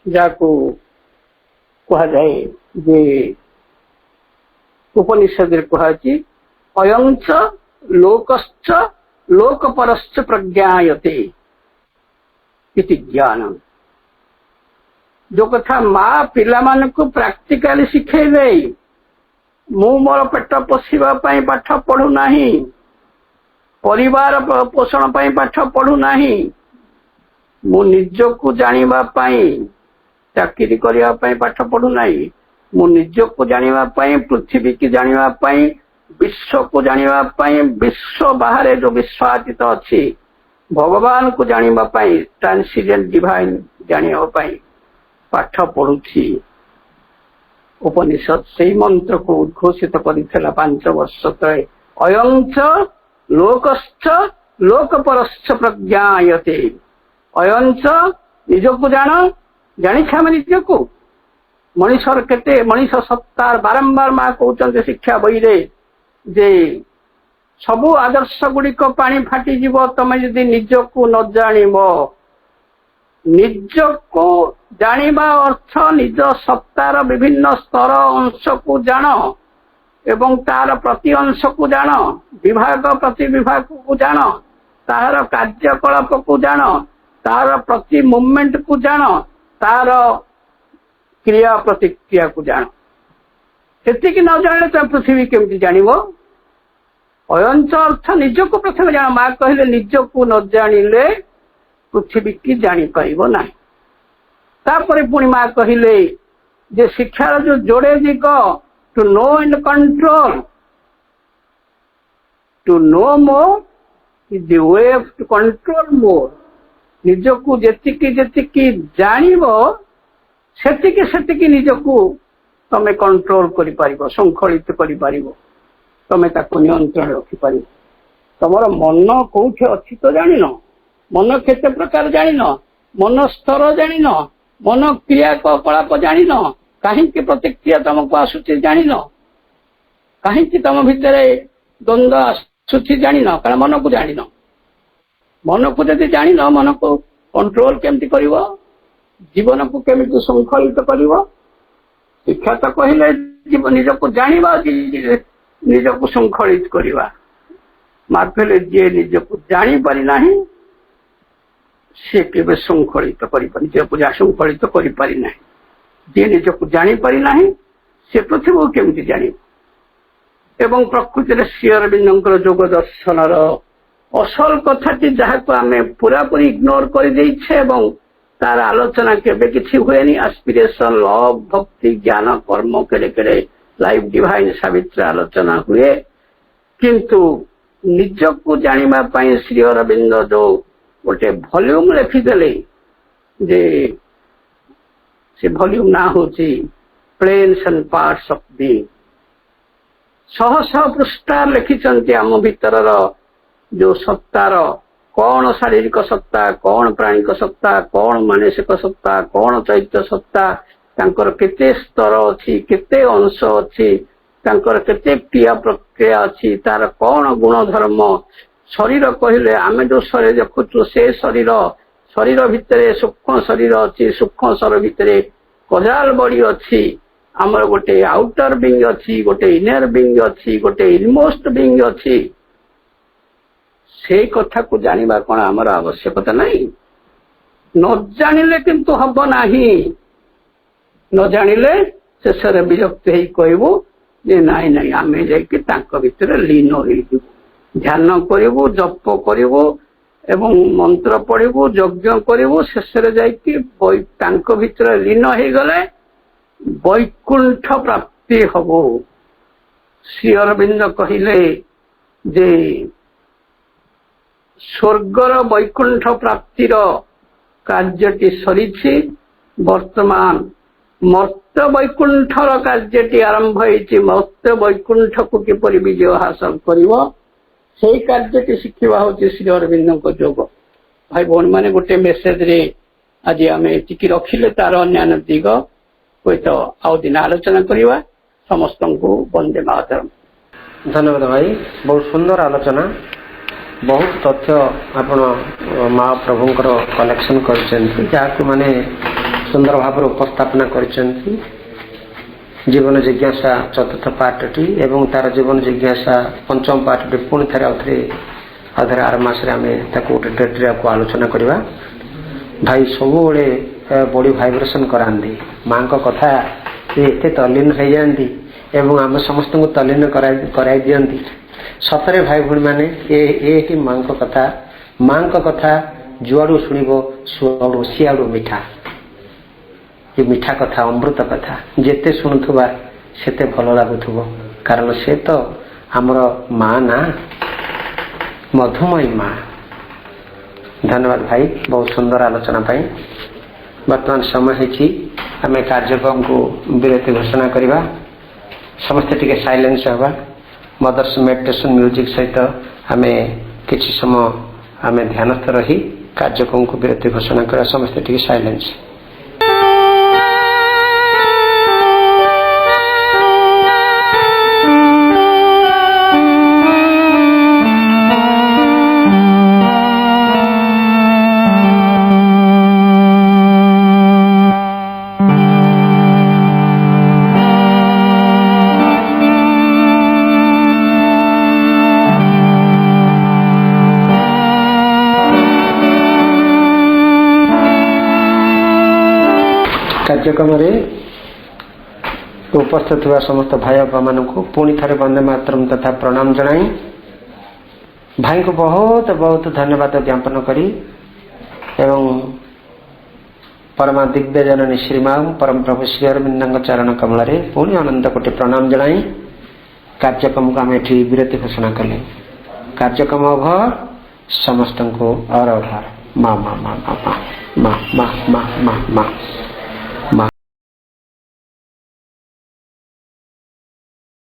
जहाँ कह जाए जे उपनिषद कहुची अयंच लोकश्च लोकपरश्च प्रज्ञायते इति ज्ञान जो कथा माँ पिला मान को प्रैक्टिकली शिखेबे ମୁଁ ମୋର ପେଟ ପୋଷିବା ପାଇଁ ପାଠ ପଢୁନାହିଁ, ପରିବାର ପୋଷଣ ପାଇଁ ପାଠ ପଢୁନାହିଁ, ମୁଁ ନିଜକୁ ଜାଣିବା ପାଇଁ ଚାକିରି କରିବା ପାଇଁ ପାଠ ପଢୁନାହିଁ, ମୁଁ ନିଜକୁ ଜାଣିବା ପାଇଁ, ପୃଥିବୀକି ଜାଣିବା ପାଇଁ, ବିଶ୍ୱକୁ ଜାଣିବା ପାଇଁ, ବିଶ୍ୱ ବାହାରେ ଯୋଉ ବିଶ୍ୱାତୀତ ଅଛି ଭଗବାନକୁ ଜାଣିବା ପାଇଁ, ଟ୍ରାନ୍ସେଣ୍ଡେଣ୍ଟ ଡିଭାଇନ ଜାଣିବା ପାଇଁ ପାଠ ପଢୁଛି। ଉପନିଷଦ ସେଇ ମନ୍ତ୍ରକୁ ଉଦ୍ଘୋଷିତ କରିଥିଲା 5 ବର୍ଷ ତଳେ। ଅୟଂଚ ଲୋକଶ୍ଚ ଲୋକପରଶ୍ଚ ପ୍ରଜ୍ଞାୟତେ। ଅୟଂଚ ନିଜକୁ ଜାଣ, ଜାଣିଛ ଆମେ ନିଜକୁ। ମଣିଷର କେତେ ମଣିଷ ସତ୍ତାର ବାରମ୍ବାର ମା କହୁଛନ୍ତି ଶିକ୍ଷା ବହିରେ ଯେ ସବୁ ଆଦର୍ଶ ଗୁଡିକ ପାଣି ଫାଟିଯିବ ତମେ ଯଦି ନିଜକୁ ନ ଜାଣିବ। ନିଜକୁ ଜାଣିବା ଅର୍ଥ ନିଜ ସତ୍ତାର ବିଭିନ୍ନ ସ୍ତର ଅଂଶକୁ ଜାଣ ଏବଂ ତାର ପ୍ରତି ଅଂଶକୁ ଜାଣ, ବିଭାଗ ପ୍ରତି ବିଭାଗକୁ ଜାଣ, ତାହାର କାର୍ଯ୍ୟକଳାପକୁ ଜାଣ, ତାର ପ୍ରତି ମୁଭମେଣ୍ଟକୁ ଜାଣ, ତାର କ୍ରିୟା ପ୍ରତିକ୍ରିୟାକୁ ଜାଣ। ସେତିକି ନ ଜାଣିଲେ ତମେ ପୃଥିବୀ କେମିତି ଜାଣିବ? ଅୟଂଚ ଅର୍ଥ ନିଜକୁ ପ୍ରଥମେ ଜାଣ। ମା କହିଲେ ନିଜକୁ ନ ଜାଣିଲେ ପୃଥିବୀ କି ଜାଣିପାରିବ ନାହିଁ। ତାପରେ ପୁଣି ମା କହିଲେ ଯେ ଶିକ୍ଷାର ଯୋଉ ଯୋଡେ ଦିଗ, to know and control, to know more is the way to control more. ନିଜକୁ ଯେତିକି ଯେତିକି ଜାଣିବ ସେତିକି ସେତିକି ନିଜକୁ ତମେ କଣ୍ଟ୍ରୋଲ କରିପାରିବ, ଶୃଙ୍ଖଳିତ କରିପାରିବ, ତମେ ତାକୁ ନିୟନ୍ତ୍ରଣ ରଖିପାରିବ। ତମର ମନ କୋଉଠି ଅଛି ତ ଜାଣିନ, ମନ କେତେ ପ୍ରକାର ଜାଣିନ, ମନ ସ୍ତର ଜାଣିନ, ମନ କ୍ରିୟାକଳାପ ଜାଣିନ, କାହିଁକି ପ୍ରତିକ୍ରିୟା ତମକୁ ଆସୁଛି ଜାଣିନ, କାହିଁକି ତମ ଭିତରେ ଦ୍ୱନ୍ଦ୍ୱ ଆସୁଛି ଜାଣିନ, କାରଣ ମନକୁ ଜାଣିନ। ମନକୁ ଯଦି ଜାଣିନ, ମନକୁ କଣ୍ଟ୍ରୋଲ କେମିତି କରିବ, ଜୀବନକୁ କେମିତି ଶୃଙ୍ଖଳିତ କରିବ? ଶିକ୍ଷା ତ କହିଲେ ନିଜକୁ ଜାଣିବା, ନିଜକୁ ଶୃଙ୍ଖଳିତ କରିବା। ମା କହିଲେ ଯିଏ ନିଜକୁ ଜାଣିପାରି ନାହିଁ ସେ କେବେ ଶୃଙ୍ଖଳିତ କରିପାରି, ନିଜକୁ ଶୃଙ୍ଖଳିତ କରିପାରି ନାହିଁ। ଯିଏ ନିଜକୁ ଜାଣିପାରି ନାହିଁ ସେ ପୃଥିବୀକୁ କେମିତି ଜାଣିବ? ଏବଂ ପ୍ରକୃତିରେ ଶ୍ରୀ ଅରବିନ୍ଦଙ୍କର ଯୋଗ ଦର୍ଶନର ଅସଲ କଥାଟି ଯାହାକୁ ଆମେ ପୁରାପୁରି ଇଗ୍ନୋର କରିଦେଇଛେ ଏବଂ ତାର ଆଲୋଚନା କେବେ କିଛି ହୁଏନି। ଆସ୍ପିରେସନ, ଲଭ, ଭକ୍ତି, ଜ୍ଞାନ, କର୍ମ, କେଡେ କେଡେ ଲାଇଫ ଡିଭାଇନ ସାବିତ୍ରୀ ଆଲୋଚନା ହୁଏ, କିନ୍ତୁ ନିଜକୁ ଜାଣିବା ପାଇଁ ଶ୍ରୀ ଅରବିନ୍ଦ ଯୋଉ ଗୋଟେ ଭଲ୍ୟୁମ ଲେଖିଦେଲେ, ଯେ ସେ ଭଲ୍ୟୁମ ନାଁ ହଉଛି ପ୍ଲେନ୍ସ ଆଣ୍ଡ ପାର୍ଟସ ଅଫ ବିଇଂ। 100 ପୃଷ୍ଠା ଲେଖିଛନ୍ତି ଆମ ଭିତରର ଯୋଉ ସତ୍ତାର, କଣ ଶାରୀରିକ ସତ୍ତା, କଣ ପ୍ରାଣିକ ସତ୍ତା, କଣ ମାନସିକ ସତ୍ତା, କଣ ଚୈତ୍ୟ ସତ୍ତା, ତାଙ୍କର କେତେ ସ୍ତର ଅଛି, କେତେ ଅଂଶ ଅଛି, ତାଙ୍କର କେତେ କ୍ରିୟା ପ୍ରକ୍ରିୟା ଅଛି, ତାର କଣ ଗୁଣ ଧର୍ମ। ଶରୀର କହିଲେ ଆମେ ଯୋଉ ଶରୀର ଦେଖୁଛୁ ସେ ଶରୀର ଭିତରେ ସୂକ୍ଷ୍ମ ଶରୀର ଅଛି, ସୂକ୍ଷ୍ମ ଶରୀର ଭିତରେ କଜାଲ ବଡି ଅଛି, ଆମର ଗୋଟେ ଆଉଟର ବିଙ୍ଗ ଅଛି, ଗୋଟେ ଇନର ବିଙ୍ଗ ଅଛି, ଗୋଟେ ଇନମୋଷ୍ଟ ବିଙ୍ଗ ଅଛି। ସେଇ କଥାକୁ ଜାଣିବା କଣ ଆମର ଆବଶ୍ୟକତା ନାହିଁ? ନ ଜାଣିଲେ କିନ୍ତୁ ହବ ନାହିଁ। ନ ଜାଣିଲେ ଶେଷରେ ବିରକ୍ତ ହେଇ କହିବୁ ଯେ ନାଇଁ ନାଇଁ ଆମେ ଯାଇକି ତାଙ୍କ ଭିତରେ ଲୀନ ହେଇଯିବୁ। ଧ୍ୟାନ କରିବୁ, ଜପ କରିବୁ ଏବଂ ମନ୍ତ୍ର ପଢିବୁ, ଯଜ୍ଞ କରିବୁ, ଶେଷରେ ଯାଇକି ତାଙ୍କ ଭିତରେ ଲୀନ ହେଇଗଲେ ବୈକୁଣ୍ଠ ପ୍ରାପ୍ତି ହବ। ଶ୍ରୀ ଅରବିନ୍ଦ କହିଲେ ଯେ ସ୍ୱର୍ଗର ବୈକୁଣ୍ଠ ପ୍ରାପ୍ତିର କାର୍ଯ୍ୟଟି ସରିଛି, ବର୍ତ୍ତମାନ ମର୍ତ୍ତ୍ୟ ବୈକୁଣ୍ଠର କାର୍ଯ୍ୟଟି ଆରମ୍ଭ ହେଇଛି। ମର୍ତ୍ତ୍ୟ ବୈକୁଣ୍ଠକୁ କିପରି ବିଜୟ ହାସଲ କରିବ ସେଇ କାର୍ଯ୍ୟଟି ଶିଖିବା ହଉଛି ଶ୍ରୀ ଅରବିନ୍ଦଙ୍କ ଯୋଗ। ଭାଇ ଭଉଣୀ ମାନେ, ଗୋଟେ ମେସେଜରେ ଆଜି ଆମେ ଏତିକି ରଖିଲେ, ତାର ଅନ୍ୟାନ୍ୟ ଦିଗ ହୁଏତ ଆଉ ଦିନ ଆଲୋଚନା କରିବା। ସମସ୍ତଙ୍କୁ ବନ୍ଦେ ମାତରମ୍। ଧନ୍ୟବାଦ ଭାଇ, ବହୁତ ସୁନ୍ଦର ଆଲୋଚନା, ବହୁତ ତଥ୍ୟ ଆପଣ ମହାପ୍ରଭୁଙ୍କର କଲେକ୍ସନ କରିଛନ୍ତି, ଯାହାକୁ ମାନେ ସୁନ୍ଦର ଭାବରେ ଉପସ୍ଥାପନା କରିଛନ୍ତି। ଜୀବନ ଜିଜ୍ଞାସା ଚତୁର୍ଥ ପାର୍ଟଟି ଏବଂ ତାର ଜୀବନ ଜିଜ୍ଞାସା ପଞ୍ଚମ ପାର୍ଟଟି ପୁଣି ଥରେ ଆଉଥରେ ଆର ମାସରେ ଆମେ ତାକୁ ଗୋଟେ ଡେଟ୍ରେ ଆଲୋଚନା କରିବା। ଭାଇ ସବୁବେଳେ ବଡି ଭାଇବ୍ରେସନ କରାନ୍ତି, ମାଙ୍କ କଥା ଏତେ ତଲ୍ଲୀନ ହେଇଯାଆନ୍ତି एवं आम समस्त को तलीन कराई दियंती सतरे भाई भौणी मैंने ये माँ कथा माँ कथा जुआड़ू शुणव सुआड़ू सियाड़ू मीठा ये मीठा कथा अमृत कथा जेते शुणुवा सेते भल लगुव कारण से तो आमर माँ ना मधुमयी माँ। धन्यवाद भाई बहुत सुंदर आलोचना पाई। वर्तमान समय आम कार्यक्रम को विरति घोषणा करवा समस्ते टिके साइलेंस हवा मदर्स मेडिटेशन म्यूजिक सहित आम किसी समय आम ध्यानस्थ रही कार्यक्रम को विरति घोषणा करवा समस्ते टिके साइलेंस। कार्यक्रम उपस्थित हुआ समस्त भाई बापा मान को पुणी थे वंदे मातरम तथा प्रणाम जनाई भाई को बहुत बहुत धन्यवाद ज्ञापन करी एवं परमा दिव्य जननी श्रीमा परम प्रभु श्री अरविंद चरण कमल पुणी अनंत कोटि प्रणाम जनाई कार्यक्रम को आम ये विरति घोषणा कले। कार्यक्रम अभर समस्त को और मा मा मा मा मा मा मा मा मा।